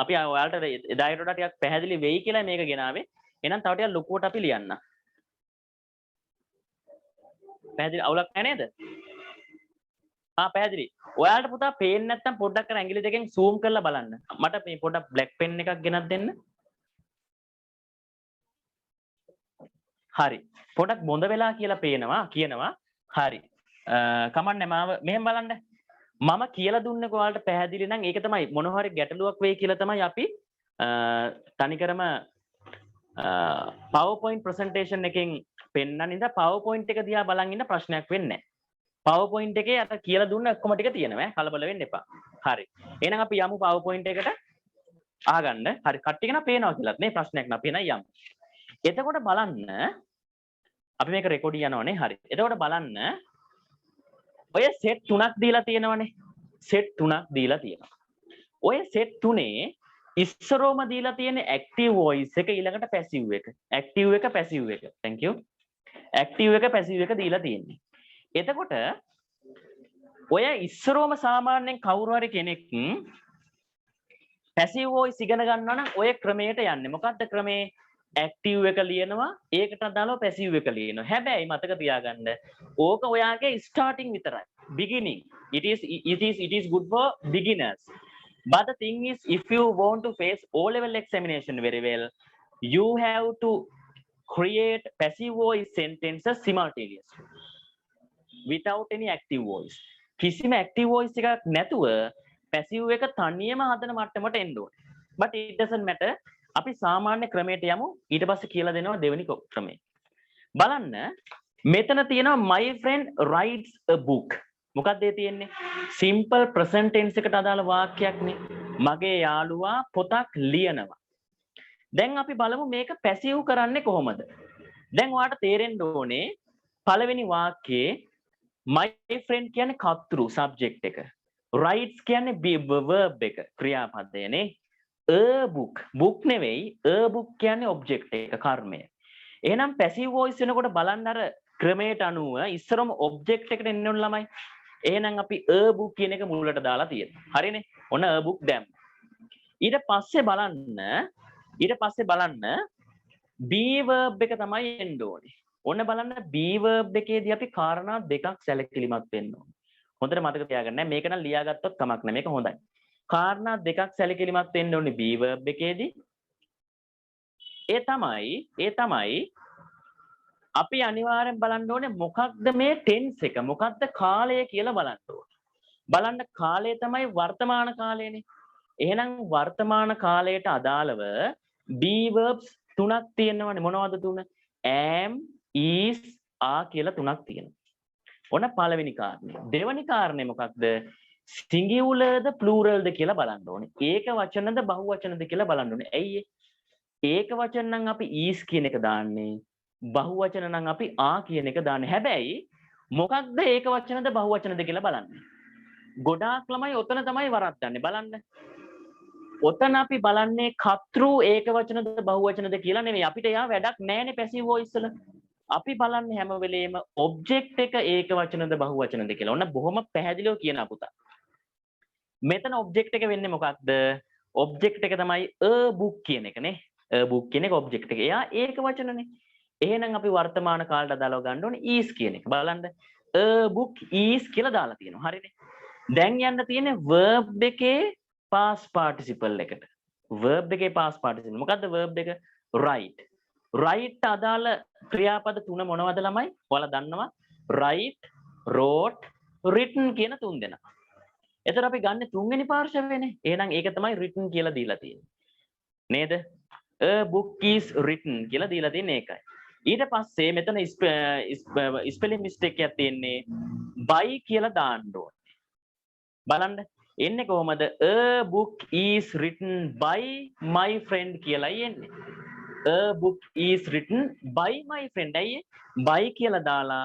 අපි ඔයාලට එදාට වඩා ටිකක් පැහැදිලි වෙයි කියලා මේක ගෙනාවේ. එහෙනම් තව ටිකක් ලොකුවට අපි ලියන්න. පැහැදිලි අවුලක් නැහැ නේද? පැහැදිලි. ඔයාලට පුතා පේන්නේ නැත්නම් පොඩ්ඩක් අර ඇඟිලි දෙකෙන් zoom කරලා බලන්න. මට මේ පොඩ්ඩක් black pen එකක් ගෙනත් දෙන්න. හරි. පොඩ්ඩක් බොඳ වෙලා කියලා කියනවා. හරි. කමන්නේ මාව මෙහෙම බලන්න. මම කියලා දුන්නක ඔයාලට පැහැදිලි නම් ඒක තමයි මොන හරි ගැටලුවක් වෙයි කියලා තමයි අපි තනිකරම PowerPoint presentation එකෙන් පෙන්නන ඉඳ PowerPoint එක දිහා බලන් ඉන්න ප්‍රශ්නයක් වෙන්නේ නැහැ. PowerPoint එකේ අර කියලා දුන්න ඔක්කොම ටික තියෙනවා ඈ කලබල වෙන්න එපා. හරි. එහෙනම් අපි යමු PowerPoint එකට අහගන්න. හරි. කට්ටිය කෙනා පේනවා කියලාත් නේ ප්‍රශ්නයක් නෑ. අපි යමු. එතකොට බලන්න අපි මේක රෙකෝඩ් යනවනේ. හරි. එතකොට බලන්න ඔය සෙට් 3ක් දීලා තියෙනවනේ. සෙට් 3ක් දීලා තියෙනවා. ඔය සෙට් 3 ඉස්සරෝම දීලා තියෙන ඇක්ටිව් වොයිස් එක ඊළඟට පැසිව් එක. ඇක්ටිව් එක පැසිව් එක. thank you. ඇක්ටිව් එක පැසිව් එක දීලා තියෙන්නේ. එතකොට ඔය ඉස්සරෝම සාමාන්‍යයෙන් කවුරු හරි කෙනෙක් පැසිව් වොයිස් ඉගෙන ගන්නවා නම් ඔය ක්‍රමයට යන්නේ. මොකක්ද ක්‍රමේ? ඇක්ටිව් එක ලියනවා ඒකට අදාළව පැසිව් එක ලියනවා. හැබැයි මතක තියාගන්න ඕක ඔයාගේ ස්ටාර්ටින් විතරයි. beginning. It is good for beginners. But the thing is, if you want to face O-level examination very well, you have to create passive voice sentences simultaneously without any active voice. කිසිම active voice එකක් නැතුව passive එක තනියම හදන මට්ටමට එන්න ඕනේ. But it doesn't matter. අපි සාමාන්‍ය ක්‍රමයට යමු. ඊට පස්සේ කියලා දෙනවා දෙවෙනි ක්‍රමය. බලන්න මෙතන තියෙනවා my friend writes a book. මොකක්ද ඒ තියෙන්නේ? simple present tense එකට අදාළ වාක්‍යයක් නේ. මගේ යාළුවා පොතක් ලියනවා. දැන් අපි බලමු මේක පැසිව් කරන්නේ කොහොමද? දැන් ඔයාලට තේරෙන්න ඕනේ පළවෙනි වාක්‍යයේ my friend කියන්නේ කර්තෘ subject එක. writes කියන්නේ verb එක ක්‍රියාපදයනේ. a book නෙවෙයි a book කියන්නේ object එක කර්මය. එහෙනම් passive voice වෙනකොට බලන්න අර ක්‍රමයට අනුව ඉස්සරම object එකට එන්න ඕන ළමයි. එහෙනම් අපි a book කියන එක මුලට දාලා තියෙනවා. හරිනේ? ඔන්න a book දැම්ම. ඊට පස්සේ බලන්න be verb එක තමයි එන්න ඕනේ. ඔන්න බලන්න be verb එකේදී අපි කාරණා දෙකක් සැලකිලිමත් වෙන්න ඕනේ. හොඳට මතක තියාගන්න. මේක නම් ලියාගත්තොත් කමක් නැහැ. මේක හොඳයි. කාරණා දෙකක් සැලකිලිමත් වෙන්න ඕනේ be verb එකේදී. ඒ තමයි අපි අනිවාර්යෙන් බලන්න ඕනේ මොකක්ද මේ tense එක මොකක්ද කාලය කියලා බලන්න ඕනේ. බලන්න කාලය තමයි වර්තමාන කාලයනේ. එහෙනම් වර්තමාන කාලයට අදාළව be verbs තුනක් තියෙනවනේ. මොනවද තුන? am, is, are කියලා තුනක් තියෙනවා. ඔන්න පළවෙනි කාරණේ. දෙවෙනි කාරණේ මොකක්ද? singularද pluralද කියලා බලන්න ඕනේ. ඒක වචනද බහු වචනද කියලා බලන්න ඕනේ. ඇයි ඒක වචන නම් අපි is කියන එක දාන්නේ. බහු වචන නම් අපි are කියන එක දාන්නේ. හැබැයි මොකක්ද ඒක වචනද බහු වචනද කියලා බලන්න. ගොඩාක් ළමයි ඔතන තමයි වරද්දන්නේ. බලන්න. ඔතන අපි බලන්නේ කර්තෘ ඒක වචනද බහු වචනද කියලා නෙමෙයි. අපිට යා වැඩක් නැහැනේ passive voice වල. අපි බලන්නේ හැම වෙලේම object එක ඒක වචනද බහු වචනද කියලා. ඔන්න බොහොම පැහැදිලිව කියනවා පුතා. මෙතන object එක වෙන්නේ මොකක්ද? object එක තමයි a book කියන එක නේ. a book කියන එක object එක. එයා ඒක වචනනේ. එහෙනම් අපි වර්තමාන කාලයට අදාළව ගන්න ඕනේ is කියන එක. බලන්න. a book is කියලා දාලා තියෙනවා. හරිනේ. දැන් යන්න තියෙන්නේ verb එකේ past participle එකට. verb එකේ past participle. මොකද්ද verb එක? write. write අදාළ ක්‍රියාපද තුන මොනවද ළමයි? ඔයාලා දන්නවා. write, wrote, written කියන තුන් දෙනා. එතකොට අපි ගන්න තුන්වෙනි පාර්ශවයනේ. එහෙනම් ඒක තමයි written කියලා දීලා තියෙන්නේ. නේද? a book is written කියලා දීලා තියෙන්නේ ඒකයි. ඊට පස්සේ මෙතන ස්පෙලිං මිස්ටේක් එකක් තියෙන්නේ by කියලා දාන්න ඕනේ. බලන්න එන්නේ කොහමද? A book is written by my friend කියලායි එන්නේ. A book is written by my friend. අයියේ by කියලා දාලා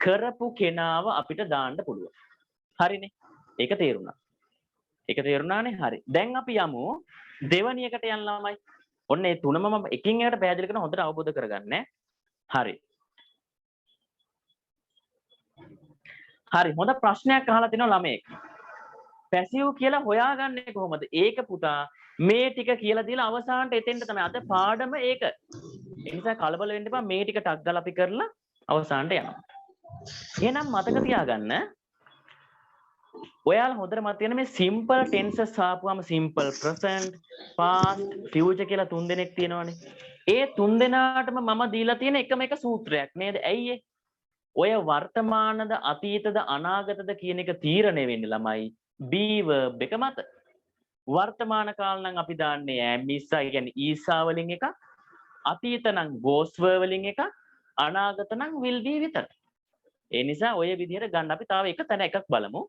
කරපු කෙනාව අපිට දාන්න පුළුවන්. හරිනේ. ඒක තේරුණා. ඒක තේරුණානේ? හරි. දැන් අපි යමු දෙවැනි එකට යන්න ළමයි. ඔන්න ඒ තුනම මම එකින් එකට පැහැදිලි කරන හොඳට අවබෝධ කරගන්න. හරි. හරි. හොඳ ප්‍රශ්නයක් අහලා තිනවා ළමයෙක්. පැසිව් කියලා හොයාගන්නේ කොහොමද? ඒක පුතා මේ ටික කියලා දීලා අවසානට එතෙන්ට තමයි. අද පාඩම ඒක. ඒ නිසා කලබල වෙන්න එපා. මේ ටික ටක් ගාලා අපි කරලා අවසානට යනවා. එහෙනම් මතක තියාගන්න ඔයාලා හොඳට මතක තියාගන්න මේ සිම්පල් ටෙන්සස් ආපුවම සිම්පල් ප්‍රසන්ට් පාස්ට් ෆියුචර් කියලා තුන් දෙනෙක් තියෙනවානේ. ඒ තුන් දෙනාටම මම දීලා තියෙන එකම එක සූත්‍රයක් නේද? ඇයි ඔය වර්තමානද අතීතද අනාගතද කියන එක තීරණය වෙන්නේ ළමයි be verb එක මත. වර්තමාන කාල නම් අපි දාන්නේ am is කියන්නේ ඊසා වලින් එකක්. අතීත නම් was were වලින් එකක්. අනාගත නම් will be විතරයි. ඒ නිසා ඔය විදිහට ගන්න අපි තව එක තැන එකක් බලමු.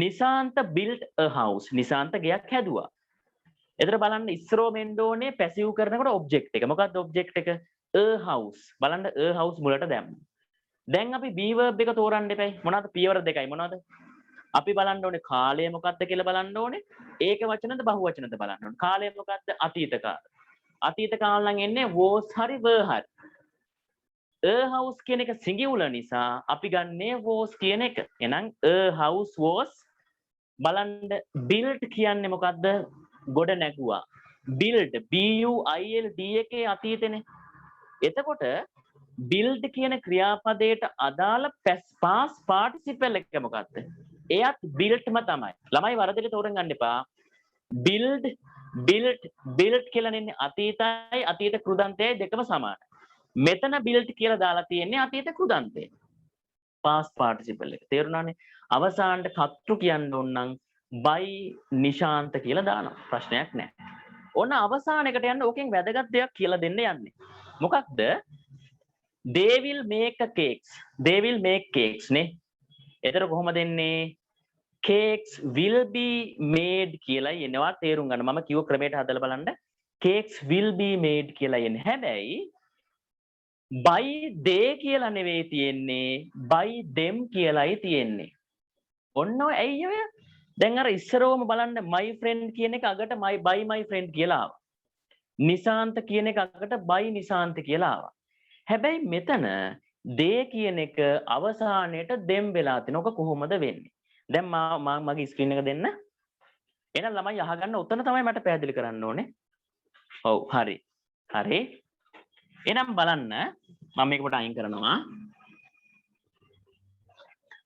Nishantha built a house. Nishantha ගෙයක් හැදුවා. එතන බලන්න ඉස්සරෝ මෙන්න ඕනේ පැසිව් කරනකොට ඔබ්ජෙක්ට් එක. මොකක්ද ඔබ්ජෙක්ට් එක? a house. බලන්න a house මුලට දැම්මා. දැන් අපි be verb එක තෝරන්න එපයි. මොනවද පියවර දෙකයි මොනවද? අපි බලන්න ඕනේ කාලය මොකක්ද කියලා බලන්න ඕනේ. ඒක වචනද බහු වචනද බලන්න ඕනේ. කාලය මොකක්ද? අතීත කාල. අතීත කාල නම් එන්නේ was හරි were හරි. a house කියන එක සිංගියුලර් නිසා අපි ගන්නේ was කියන එක. එහෙනම් a house was බලන්න built කියන්නේ මොකද්ද? ගොඩ නැගුවා. build b u i l d එකේ අතීතනේ. එතකොට build කියන ක්‍රියාපදයට අදාළ past participle එක මොකක්ද? එයත් built-ම තමයි. ළමයි වරදට තෝරන් ගන්න එපා. built කියලා නෙන්නේ අතීතයි අතීත කෘදන්තයයි දෙකම සමානයි. මෙතන built කියලා දාලා තියෙන්නේ අතීත කෘදන්තය. past participle එක. තේරුණානේ? අවසානට කර්තෘ කියන්න ඕන නම් by නිශාන්ත කියලා දානවා. ප්‍රශ්නයක් නැහැ. ඔන්න අවසාන එකට යන්න ඕකෙන් වැදගත් දෙයක් කියලා දෙන්න යන්නේ. මොකක්ද? they will make a cakes. They will make cakes නේ. එතන කොහොමද එන්නේ? cakes will be made කියලා එනවා තේරුම් ගන්න. මම කිව්ව ක්‍රමයට හදලා බලන්න. cakes will be made කියලා එන්නේ. හැබැයි by they කියලා නෙවෙයි තියෙන්නේ. by them කියලායි තියෙන්නේ. ඔන්න ඔය ඇයි ඔය? දැන් අර ඉස්සරවම බලන්න my friend කියන එක අගට by my friend කියලා ආවා. නිසාන්ත කියන එක අගට by නිසාන්ත කියලා ආවා. හැබැයි මෙතන they කියන එක අවසානයේට them වෙලා තිනෝක කොහොමද වෙන්නේ? දැන් මගේ ස්ක්‍රීන් එක දෙන්න. එහෙනම් ළමයි අහගන්න උතන තමයි මට පැහැදිලි කරන්න ඕනේ. ඔව් හරි. හරි. එහෙනම් බලන්න මම මේක පොඩ්ඩක් අයින් කරනවා.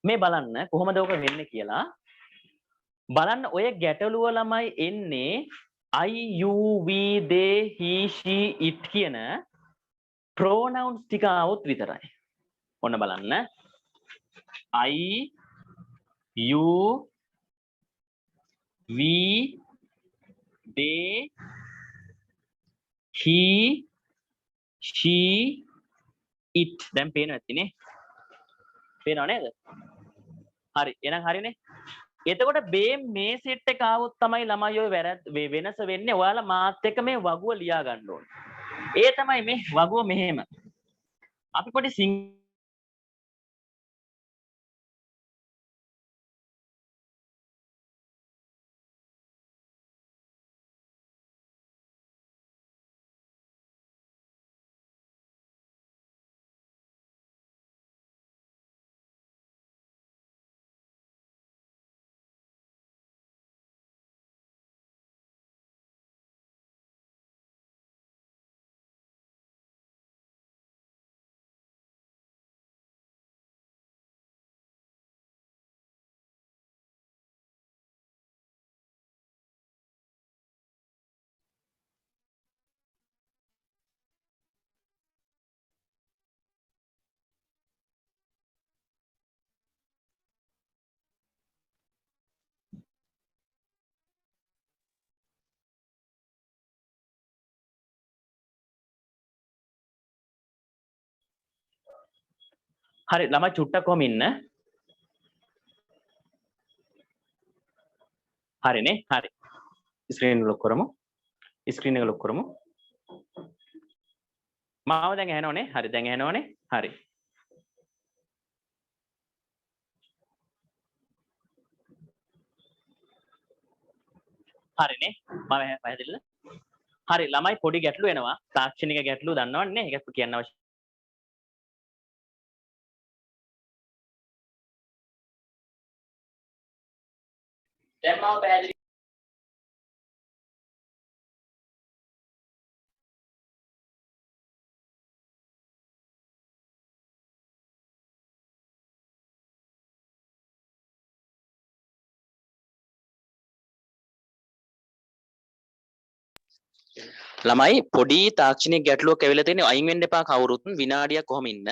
මේ බලන්න කොහොමද ඔක වෙන්නේ කියලා. බලන්න ඔය ගැටලුව ළමයි එන්නේ I you we they he she it කියන pronouns ටික આવොත් විතරයි. ඔන්න බලන්න. I you we they he she it දැන් පේනවා ඇතිනේ. පේනව නේද? හරි. එහෙනම් හරිනේ. එතකොට මේ සෙට් එක ආවොත් තමයි ළමයි ඔය වෙනස වෙන්නේ. ඔයාලා මාත් එක්ක මේ වගුව ලියා ගන්න ඕනේ. ඒ තමයි මේ වගුව මෙහෙම. අපි පොඩි හරි ළමයි චුට්ටක් කොහම ඉන්න. හරිනේ හරි. ස්ක්‍රීන් ලොක් කරමු. ස්ක්‍රීන් එක ලොක් කරමු. මාව දැන් ඇහෙනවනේ. හරි දැන් ඇහෙනවනේ. හරි. හරිනේ. මම පැහැදිලිද? හරි ළමයි පොඩි ගැටලු එනවා. තාක්ෂණික ගැටලු දන්නවන්නේ. ඒක කියන්න අවශ්‍ය. දැන් මම පැහැදිලි ළමයි පොඩි තාක්ෂණික ගැටලුවක් ඇවිල්ලා තියෙනවා. අයින් වෙන්න එපා කවුරුත්. විනාඩියක් කොහොම ඉන්න.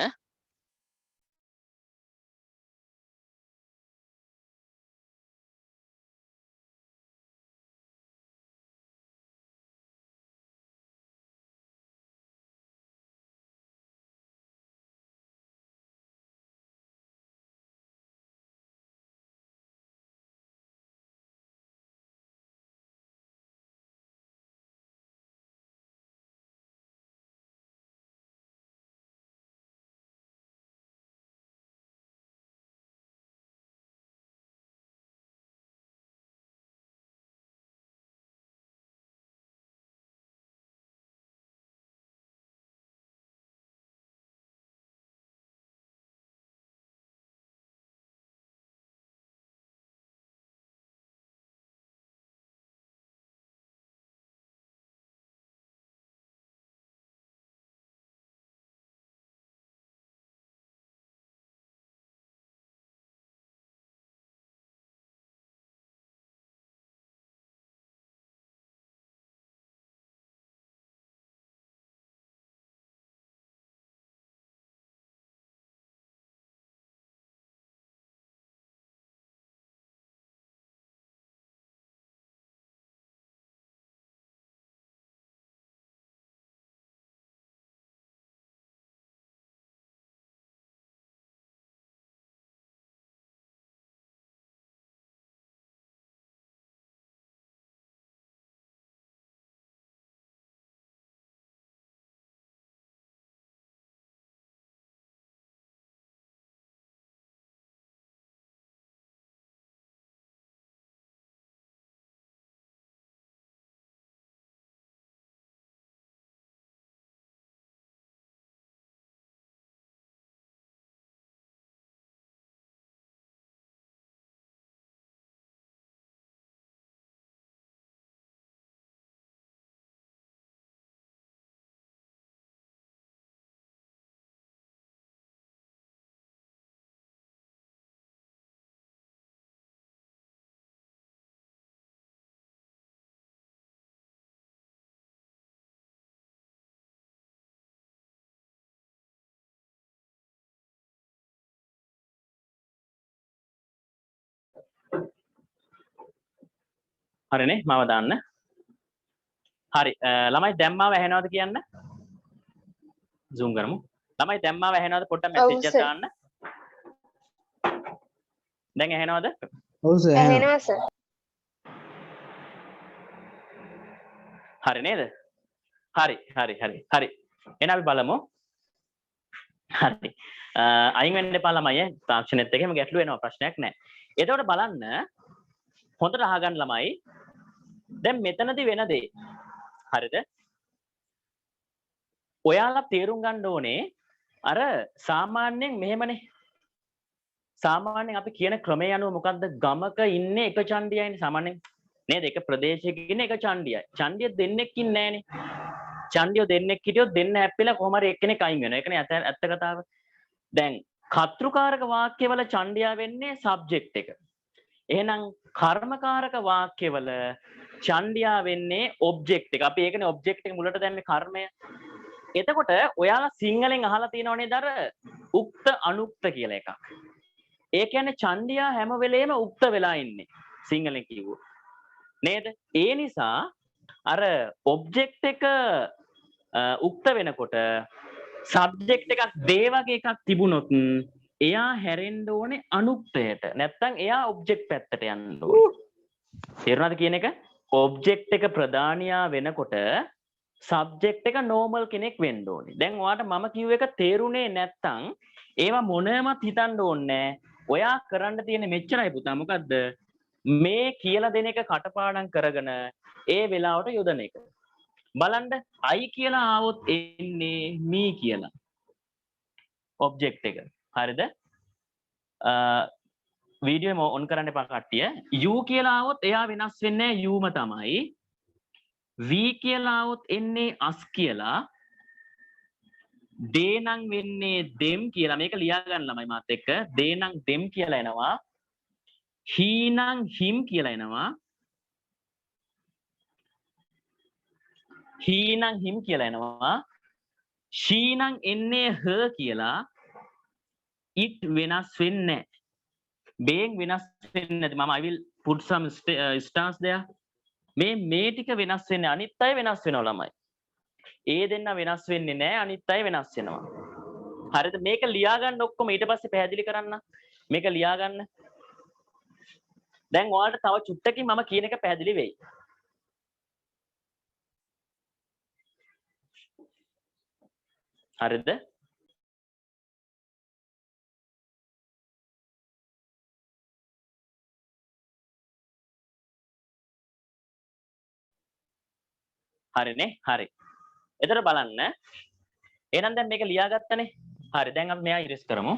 හරිනේ මම දාන්න. හරි ළමයි දැන් මාව ඇහෙනවද කියන්න? zoom කරමු. ළමයි දැන් මාව ඇහෙනවද පොඩ්ඩක් මැසේජ් එකක් දාන්න. දැන් ඇහෙනවද? ඔව් සර් ඇහෙනවා සර්. හරි නේද? හරි හරි හරි හරි. එහෙනම් අපි බලමු. හරි. අයින් වෙන්න එපා ළමයි තාක්ෂණෙත් එක්ක එහෙම ගැටලු වෙනවා ප්‍රශ්නයක් නැහැ. එතකොට බලන්න හොඳට අහගන්න ළමයි. දැන් මෙතනදී වෙන දේ. හරිද? ඔයාලා තේරුම් ගන්න ඕනේ අර සාමාන්‍යයෙන් මෙහෙමනේ. සාමාන්‍යයෙන් අපි කියන ක්‍රමය අනුව මොකද්ද ගමක ඉන්නේ එක චණ්ඩියයිනේ සාමාන්‍යයෙන්. නේද? එක ප්‍රදේශයක ඉන්නේ එක චණ්ඩියයි. චණ්ඩිය දෙන්නෙක් ඉන්නේ නැහනේ. චණ්ඩිය දෙන්නෙක් හිටියොත් දෙන්න හැප්පෙලා කොහම හරි එක්කෙනෙක් අයින් වෙනවා. ඒකනේ ඇත්ත කතාව. දැන් කර්තෘකාරක වාක්‍යවල චණ්ඩියා වෙන්නේ සබ්ජෙක්ට් එක. එහෙනම් කර්මකාරක වාක්‍යවල චණ්ඩියා වෙන්නේ ඔබ්ජෙක්ට් එක. අපි ඒකනේ ඔබ්ජෙක්ට් එක මුලට දැම්මේ කර්මය. එතකොට ඔයාලා සිංහලෙන් අහලා තියෙනව නේද අර උක්ත අනුක්ත කියලා එකක්. ඒ කියන්නේ චණ්ඩියා හැම වෙලේම උක්ත වෙලා ඉන්නේ. සිංහලෙන් කිව්වොත්. නේද? ඒ නිසා අර ඔබ්ජෙක්ට් එක උක්ත වෙනකොට සබ්ජෙක්ට් එකක් දේ වගේ එකක් තිබුණොත් එයා හැරෙන්න ඕනේ අනුක්තයට. නැත්තම් එයා ඔබ්ජෙක්ට් පැත්තට යන්න ඕනේ. තේරුණාද කියන එක? ඔබ්ජෙක්ට් එක ප්‍රධානියා වෙනකොට සබ්ජෙක්ට් එක නෝමල් කෙනෙක් වෙන්න ඕනේ. දැන් ඔයාට මම කිව්ව එක තේරුනේ නැත්තම් ඒවා මොනෑමත් හිතන්න ඕනේ නැහැ. ඔයා කරන්න තියෙන මෙච්චරයි පුතා. මොකද්ද? මේ කියලා දෙන එක කටපාඩම් කරගෙන ඒ වෙලාවට යොදන එක. බලන්න I කියලා ආවොත් එන්නේ me කියලා. ඔබ්ජෙක්ට් එක. හරිද? වීඩියෝ ඔන් කරන්න එපා කට්ටිය. U කියලා ආවොත් එයා වෙනස් වෙන්නේ නැහැ Uම තමයි. V කියලා આવොත් එන්නේ us කියලා. they නම් වෙන්නේ them කියලා. මේක ලියා ගන්න ළමයි මාත් එක්ක. they නම් them කියලා එනවා. he නම් him කියලා එනවා. he නම් him කියලා එනවා. she නම් එන්නේ her කියලා. it වෙනස් වෙන්නේ නැහැ. being වෙනස් වෙන්නේ නැති. මම I will put some stars there. මේ ටික වෙනස් වෙන්නේ අනිත් අය වෙනස් වෙනවා ළමයි. ඒ දෙන්න වෙනස් වෙන්නේ නැහැ අනිත් අය වෙනස් වෙනවා. හරිද? මේක ලියා ගන්න ඔක්කොම ඊට පස්සේ පැහැදිලි කරන්න. මේක ලියා ගන්න. දැන් ඔයාලට තව චුට්ටකින් මම කියන එක පැහැදිලි වෙයි. හරිද? හරිනේ? හරි. එතකොට බලන්න. එහෙනම් දැන් මේක ලියාගත්තනේ. හරි. දැන් අපි මෙයා ඉරෙස් කරමු.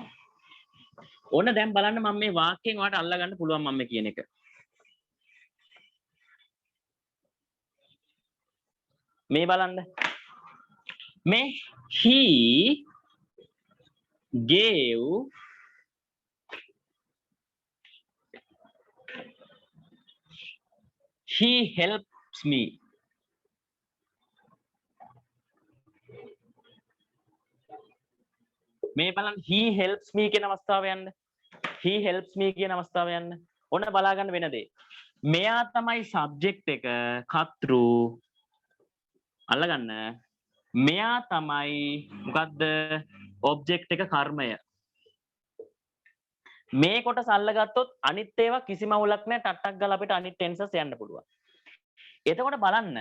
ඕන දැන් බලන්න මම මේ වාක්‍යයෙන් ඔයාලට අල්ලා ගන්න පුළුවන් මම කියන එක. මේ බලන්න. මේ he gave he helps me. මේ බලන්න he helps me කියන අවස්ථාව යන්න. he helps me කියන අවස්ථාව යන්න. ඔන්න බලා ගන්න වෙන දේ. මෙයා තමයි subject එක කතෘ අල්ලගන්න. මෙයා තමයි මොකද්ද object එක කර්මය. මේ කොටස අල්ලගත්තොත් අනිත් ඒවා කිසිම අවුලක් නැහැ. ටට්ටක් ගාලා අපිට අනිත් ටෙන්සස් යන්න පුළුවන්. එතකොට බලන්න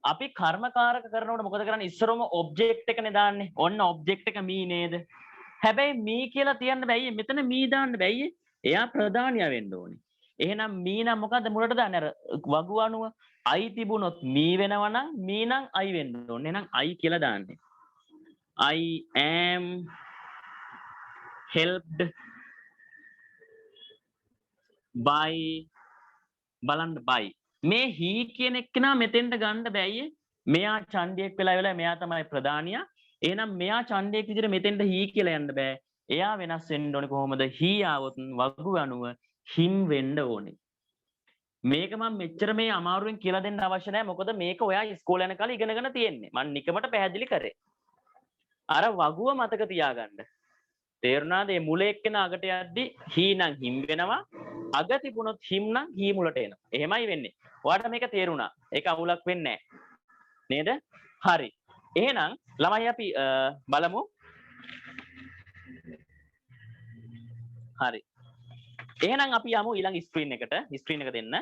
අපි කර්මකාරක කරනකොට මොකද කරන්නේ? ඉස්සරම ඔබ්ජෙක්ට් එකනේ දාන්නේ. ඔන්න ඔබ්ජෙක්ට් එක මී නේද? හැබැයි මී කියලා තියන්න බැයි. මෙතන මී දාන්න බැයි. එයා ප්‍රධානියා වෙන්න ඕනේ. එහෙනම් මී නම් මොකද්ද මුලට දාන්නේ? අර වගු අණුව I තිබුණොත් මී වෙනවා නම් මී නම් I වෙන්න ඕනේ. එහෙනම් I කියලා දාන්නේ. I am helped by බලන්න by මේ he කියන එක්කෙනා මෙතෙන්ට ගන්න බැයි. මෙයා ඡන්දියෙක් වෙලා මෙයා තමයි ප්‍රධානියා. එහෙනම් මෙයා ඡන්දියෙක් විදිහට මෙතෙන්ට he කියලා යන්න බෑ. එයා වෙනස් වෙන්න ඕනේ කොහොමද? he ආවොත් වගු අණුව him වෙන්න ඕනේ. මේක මම මෙච්චර මේ අමාරුවෙන් කියලා දෙන්න අවශ්‍ය නැහැ. මොකද මේක ඔයා ඉස්කෝලේ යන කාලේ ඉගෙනගෙන තියෙන්නේ. මම නිකමට පැහැදිලි කරේ. අර වගුව මතක තියාගන්න. තේරුණාද? මේ මුල එක්කෙනා අගට යද්දි he නම් him වෙනවා. අග තිබුණොත් him නම් he මුලට එනවා. එහෙමයි වෙන්නේ. ඔයාලට මේක තේරුණා. ඒක අවුලක් වෙන්නේ නැහැ. නේද? හරි. එහෙනම් ළමයි අපි බලමු. හරි. එහෙනම් අපි යමු ඊළඟ ස්ක්‍රීන් එකට. ස්ක්‍රීන් එක දෙන්න.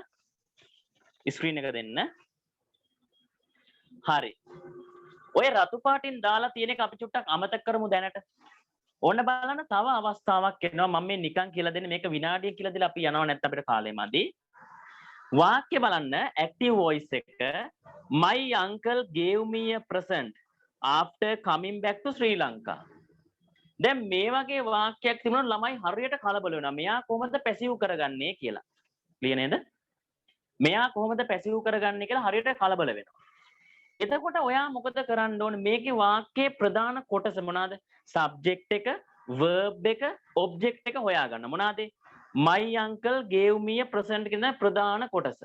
ස්ක්‍රීන් එක දෙන්න. හරි. ඔය රතු පාටින් දාලා තියෙන එක අපි චුට්ටක් අමතක කරමු දැනට. ඕන්න බලන්න තව අවස්ථාවක් එනවා. මම මේ නිකන් කියලා දෙන්නේ මේක විනාඩියක් කියලා දීලා අපි යනවා නැත්නම් අපිට කාලෙ මදි. වාක්‍ය බලන්න active voice එක my uncle gave me a present after coming back to Sri Lanka. දැන් මේ වගේ වාක්‍යයක් තිබුණොත් ළමයි හරියට කලබල වෙනවා. මෙයා කොහොමද පැසිව් කරගන්නේ කියලා. ක්ලියර් නේද? මෙයා කොහොමද පැසිව් කරගන්නේ කියලා හරියට කලබල වෙනවා. එතකොට ඔයා මොකද කරන්න ඕනේ? මේකේ වාක්‍යයේ ප්‍රධාන කොටස මොනවාද? subject එක, verb එක, object එක හොයාගන්න. මොනවාද? my uncle gave me a present කියන ප්‍රධාන කොටස.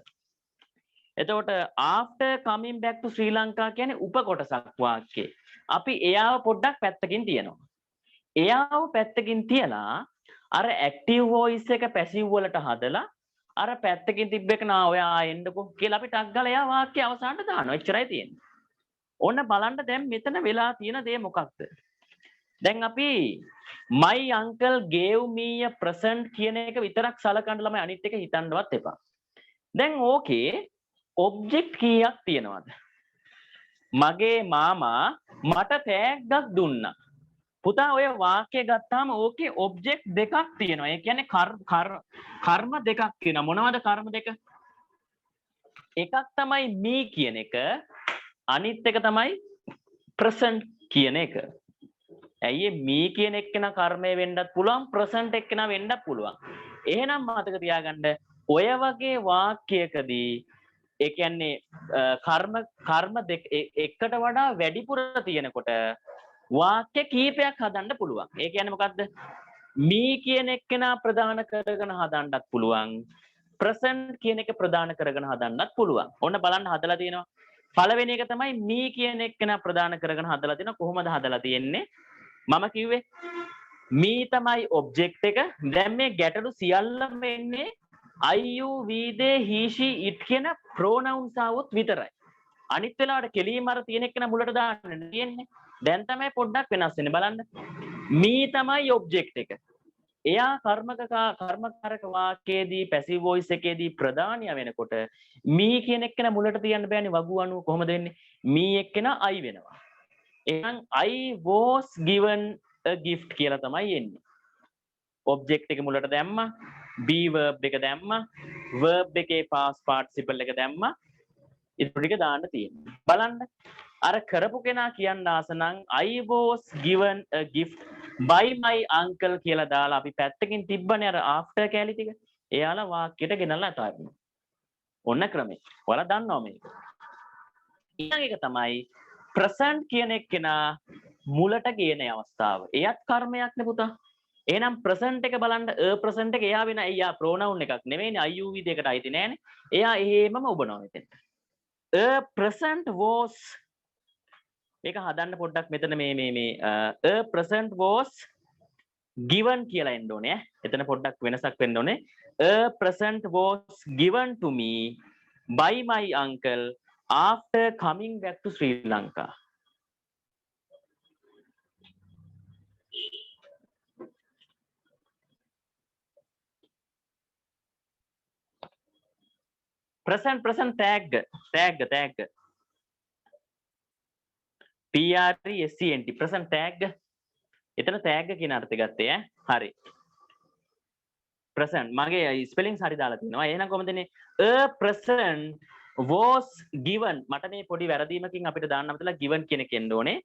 එතකොට after coming back to Sri Lanka කියන්නේ උප කොටසක් වාක්‍යයේ. අපි එයාව පොඩ්ඩක් පැත්තකින් තියනවා. එයාව පැත්තකින් තියලා අර active voice එක passive වලට හදලා අර පැත්තකින් තිබ්බ එක නා ඔයා එන්නකෝ කියලා අපි ටක් ගාලා එයා වාක්‍ය අවසානට දානවා. එච්චරයි තියෙන්නේ. ඔන්න බලන්න දැන් මෙතන වෙලා තියෙන දේ මොකක්ද? දැන් අපි my uncle gave me a present කියන එක විතරක් සලකන්න ළමයි අනිත් එක හිතන්නවත් එපා. දැන් ඕකේ ඔබ්ජෙක්ට් කීයක් තියෙනවද? මගේ මාමා මට තෑග්ගක් දුන්නා. පුතා ඔය වාක්‍යය ගත්තාම ඕකේ ඔබ්ජෙක්ට් දෙකක් තියෙනවා. ඒ කියන්නේ කර්ම දෙකක් තියෙනවා. මොනවද කර්ම දෙක? එකක් තමයි me කියන එක, අනිත් එක තමයි present කියන එක. ඇයි me කියන එක්කෙනා කර්මය වෙන්නත් පුළුවන්, present එක්කෙනා වෙන්නත් පුළුවන්. එහෙනම් මතක තියාගන්න ඔය වගේ වාක්‍යයකදී ඒ කියන්නේ කර්ම දෙක එකට වඩා වැඩිපුර තියෙනකොට වාක්‍ය කීපයක් හදන්න පුළුවන්. ඒ කියන්නේ මොකද්ද? me කියන එක්කෙනා ප්‍රදාන කරගෙන හදන්නත් පුළුවන්. present කියන එක ප්‍රදාන කරගෙන හදන්නත් පුළුවන්. ඔන්න බලන්න හදලා තියෙනවා. පළවෙනි එක තමයි me කියන එක්කෙනා ප්‍රදාන කරගෙන හදලා තියෙනවා. කොහොමද හදලා තියෙන්නේ? මම කිව්වේ me තමයි object එක. දැන් මේ ගැටලු සියල්ලම වෙන්නේ I you we they he she it කියන pronouns ආවොත් විතරයි. අනිත් වෙලාවට කෙලින්ම අර තියෙන එක න මුලට දාන්න තියෙන්නේ. දැන් තමයි පොඩ්ඩක් වෙනස් වෙන්නේ බලන්න. me තමයි object එක. එයා කර්මකාරක වාක්‍යයේදී passive voice එකේදී ප්‍රධානිය වෙනකොට me කියන එක න මුලට තියන්න බෑනේ වගු අණුව කොහොමද වෙන්නේ? me එක්කෙනා I වෙනවා. එහෙනම් I was given a gift කියලා තමයි එන්නේ. object එක මුලට දැම්මා. be verb එක දැම්මා. verb එකේ past participle එක දැම්මා. ඉතුරු ටික දාන්න තියෙනවා. බලන්න. අර කරපු කෙනා කියන්න ආස නම් I was given a gift by my uncle කියලා දාලා අපි පැත්තකින් තිබ්බනේ අර after කැලි ටික. එයාලා වාක්‍යයට ගෙනල්ලා අතාරිනවා. ඔන්න ක්‍රමය. ඔයාලා දන්නවා මේක. ඊළඟ එක තමයි present කියන එක්කෙනා මුලට ගේන අවස්ථාව. එයත් කර්මයක් නේ පුතා. එහෙනම් present එක බලන්න present එක එයා වෙන එයා pronoun එකක් නෙමෙයිනේ IUV දෙකට අයිති නෑනේ. එයා එහෙමම ඔබනවා මෙතෙන්ට. present was මේක හදන්න පොඩ්ඩක් මෙතන මේ present was given කියලා එන්න ඕනේ ඈ. එතන පොඩ්ඩක් වෙනසක් වෙන්න ඕනේ. present was given to me by my uncle after coming back to Sri Lanka. present tag PRESENT present tag එතන tag කියන අර්ථය ගත්තේ ඈ හරි present මගේ ස්පෙලිංස් හරි දාලා තිනවා එහෙනම් කොහොමද එන්නේ present was given මට මේ පොඩි වැරදීමකින් අපිට දාන්න අපිටලා given කියන එක එන්න ඕනේ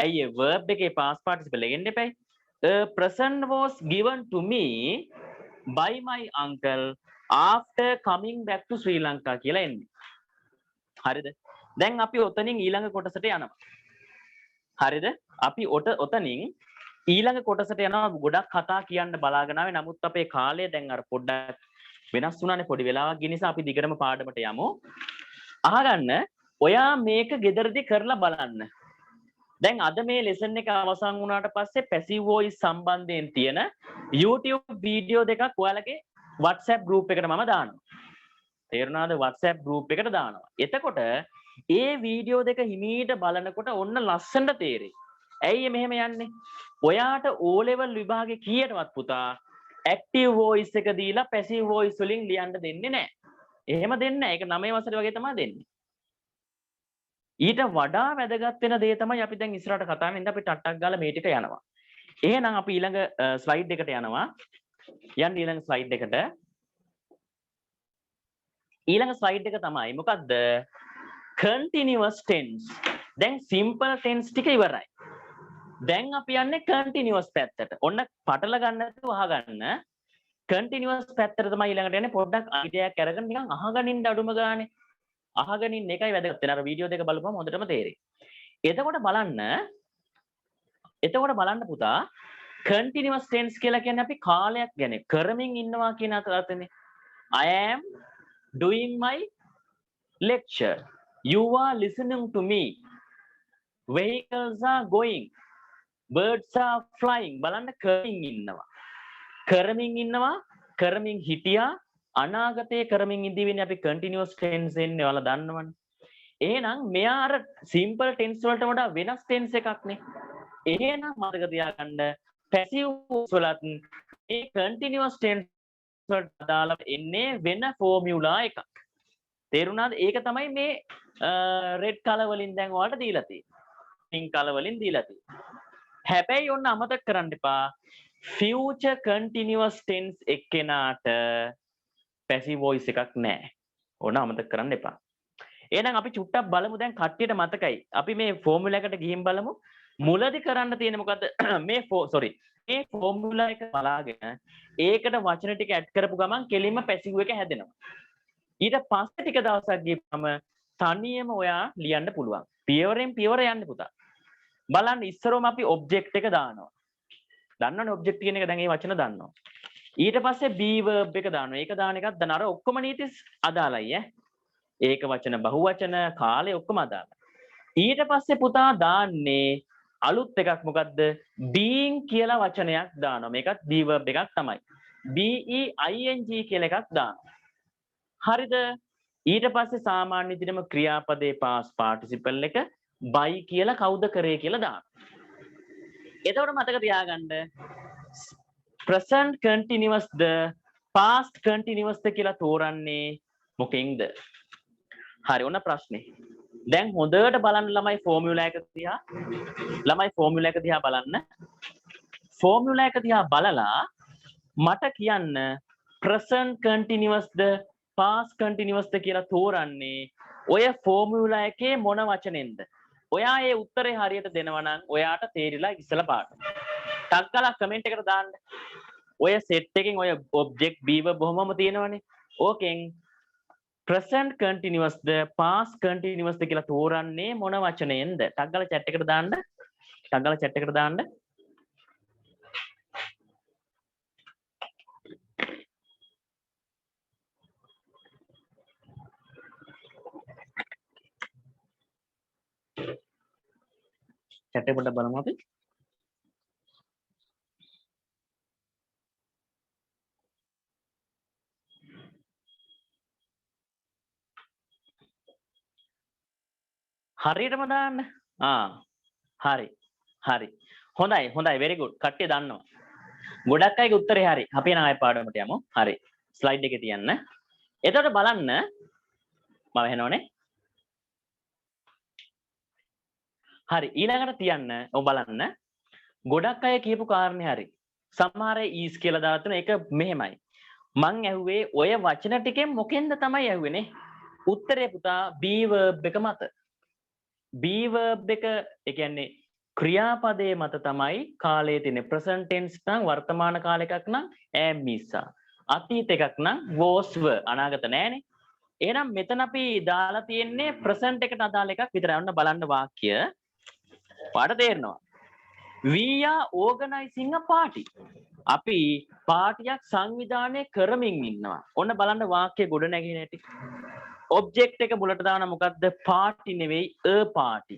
ඇයි ඒ verb එකේ past participle එක එන්න එපයි present was given to me by my uncle after coming back to Sri Lanka කියලා එන්නේ. හරිද? දැන් අපි ඔතනින් ඊළඟ කොටසට යනවා. හරිද? අපි ඔතනින් ඊළඟ කොටසට යනවා ගොඩක් කතා කියන්න බලාගෙන ආවේ. නමුත් අපේ කාලය දැන් අර පොඩ්ඩක් වෙනස් වුණානේ පොඩි වෙලාවක් ගිය නිසා අපි දිගටම පාඩමට යමු. අහගන්න ඔයා මේක ගෙදරදී කරලා බලන්න. දැන් අද මේ ලෙසන් එක අවසන් වුණාට පස්සේ passive voice සම්බන්ධයෙන් තියෙන YouTube වීඩියෝ දෙකක් ඔයාලගේ WhatsApp group එකට මම දානවා. තේරුණාද? WhatsApp group එකට දානවා. එතකොට ඒ වීඩියෝ දෙක හිමීට බලනකොට ඔන්න ලස්සනට තේරෙයි. ඇයි මෙහෙම යන්නේ? ඔයාට O level විභාගේ කීයටවත් පුතා active voice එක දීලා passive voice වලින් ලියන්න දෙන්නේ නැහැ. එහෙම දෙන්නේ නැහැ. ඒක 9 වසරේ වගේ තමයි දෙන්නේ. ඊට වඩා වැදගත් වෙන දේ තමයි අපි දැන් ඉස්සරහට කතා කරන්නේ. ඉතින් අපි ටට්ටක් ගාලා මේ ටික යනවා. එහෙනම් අපි ඊළඟ ස්ලයිඩ් එකට යනවා. යන්න ඊළඟ ස්ලයිඩ් එකට. ඊළඟ ස්ලයිඩ් එක තමයි මොකද්ද? continuous tense. දැන් simple tense ටික ඉවරයි. දැන් අපි යන්නේ continuous පැත්තට. ඔන්න පටල ගන්න නැතුව අහගන්න. continuous පැත්තට තමයි ඊළඟට යන්නේ. පොඩ්ඩක් අයිඩියාවක් අරගෙන නිකන් අහගෙන ඉන්න අඩුම ගානේ. අහගෙන ඉන්න එකයි වැදගත් වෙන. අර වීඩියෝ දෙක බලපුවම හොඳටම තේරෙයි. එතකොට බලන්න පුතා continuous tense කියලා කියන්නේ අපි කාලයක් ගැන කරමින් ඉන්නවා කියන අර්ථයෙන්. I am doing my lecture. You are listening to me. Vehicles are going. Birds are flying. බලන්න කරමින් ඉන්නවා. කරමින් හිටියා. අනාගතයේ කරමින් ඉඳීවිනේ අපි continuous tense එන්නේ ඔයාලා දන්නවනේ. එහෙනම් මෙයා අර simple tense වලට වඩා වෙනස් tense එකක් නේ. එහෙනම් මතක තියාගන්න passive voice වලත් මේ continuous tense වලට අදාළ එන්නේ වෙන ෆෝමියුලා එකක්. තේරුණාද? ඒක තමයි මේ රෙඩ් කලර් වලින් දැන් ඔයාලට දීලා තියෙන්නේ. පින්ක් කලර් වලින් දීලා තියෙන්නේ. හැබැයි ඔන්න අමතක කරන්න එපා. future continuous tense එක්කෙනාට passive voice එකක් නැහැ. ඕන අමතක කරන්න එපා. එහෙනම් අපි චුට්ටක් බලමු දැන් කට්ටියට මතකයි. අපි මේ ෆෝමියුලා එකට ගිහින් බලමු. මුලදී කරන්න තියෙන්නේ මොකද්ද? මේ මේ ෆෝමියුලා එක බලාගෙන ඒකට වචන ටික ඇඩ් කරපු ගමන් කෙලින්ම passive එක හැදෙනවා. ඊට පස්සේ ටික දවසක් ගියපම තනියම ඔයා ලියන්න පුළුවන්. පියවරෙන් පියවර යන්න පුතා. බලන්න ඉස්සරෝම අපි ඔබ්ජෙක්ට් එක දානවා. දන්නවනේ ඔබ්ජෙක්ට් කියන එක දැන් මේ වචන දන්නවා. ඊට පස්සේ be verb එක දානවා. ඒක දාන එකක් දන්න. අර ඔක්කොම නීතිස් අදාළයි ඈ. ඒක වචන බහුවචන කාලේ ඔක්කොම අදාළයි. ඊට පස්සේ පුතා දාන්නේ අලුත් එකක් මොකද්ද? being කියලා වචනයක් දානවා. මේකත් be verb එකක් තමයි. BEING කියලා එකක් දානවා. හරිද? ඊට පස්සේ සාමාන්‍ය විදිහටම ක්‍රියාපදේ past participle එක by කියලා කවුද කරේ කියලා දානවා. එතකොට මතක තියාගන්න present continuous ද past continuous ද කියලා තෝරන්නේ මොකෙන්ද? හරි ඔන්න ප්‍රශ්නේ. දැන් හොඳට බලන්න ළමයි ෆෝමියුලා එක දිහා. ළමයි ෆෝමියුලා එක දිහා බලන්න. ෆෝමියුලා එක දිහා බලලා මට කියන්න present continuous ද past continuous ද කියලා තෝරන්නේ ඔය ෆෝමියුලා එකේ මොන වචනෙන්ද? ඔයා ඒ උත්තරේ හරියට දෙනවා නම් ඔයාට තේරිලා ඉස්සලා පාඩම. ටක් ගාලා කමෙන්ට් එකට දාන්න. ඔය සෙට් එකෙන් ඔය ඔබ්ජෙක්ට් B verb බොහොමම තියෙනවනේ. ඕකෙන් present continuous ද past continuous ද කියලා තෝරන්නේ මොන වචනයෙන්ද? ටක් ගාලා chat එකට දාන්න. ටක් ගාලා chat එකට දාන්න. chat එක පොඩ්ඩක් බලමු අපි. හරියටම දාන්න. හරි. හරි. හොඳයි very good. කට්ටිය දන්නවා. ගොඩක් අයගේ උත්තරේ හරි. අපි එන ආයෙ පාඩමට යමු. හරි. ස්ලයිඩ් එකේ තියන්න. එතකොට බලන්න මම එනෝනේ. හරි ඊළඟට තියන්න ඔබ බලන්න ගොඩක් අය කියපු කාරණේ හරි. සමහර අය ඊස් කියලා දාලා තියෙන ඒක මෙහෙමයි. මං ඇහුවේ ඔය වචන ටිකෙන් මොකෙන්ද තමයි ඇහුවේනේ. උත්තරේ පුතා be verb එක මත. be verb එක ඒ කියන්නේ ක්‍රියාපදයේ මත තමයි කාලයේ තියෙන present tense නම් වර්තමාන කාල එකක් නම් am is අතීත එකක් නම් was were අනාගත නෑනේ. එහෙනම් මෙතන අපි දාලා තියෙන්නේ present එකට අදාළ එකක් විතරයි. ඔන්න බලන්න වාක්‍ය. පාඩ තේරෙනවා. We are organizing a party. අපි පාටියක් සංවිධානය කරමින් ඉන්නවා. ඔන්න බලන්න වාක්‍ය ගොඩ නැගින හැටි. ඔබ්ජෙක්ට් එක මුලට දාන මොකද්ද? party නෙවෙයි a party.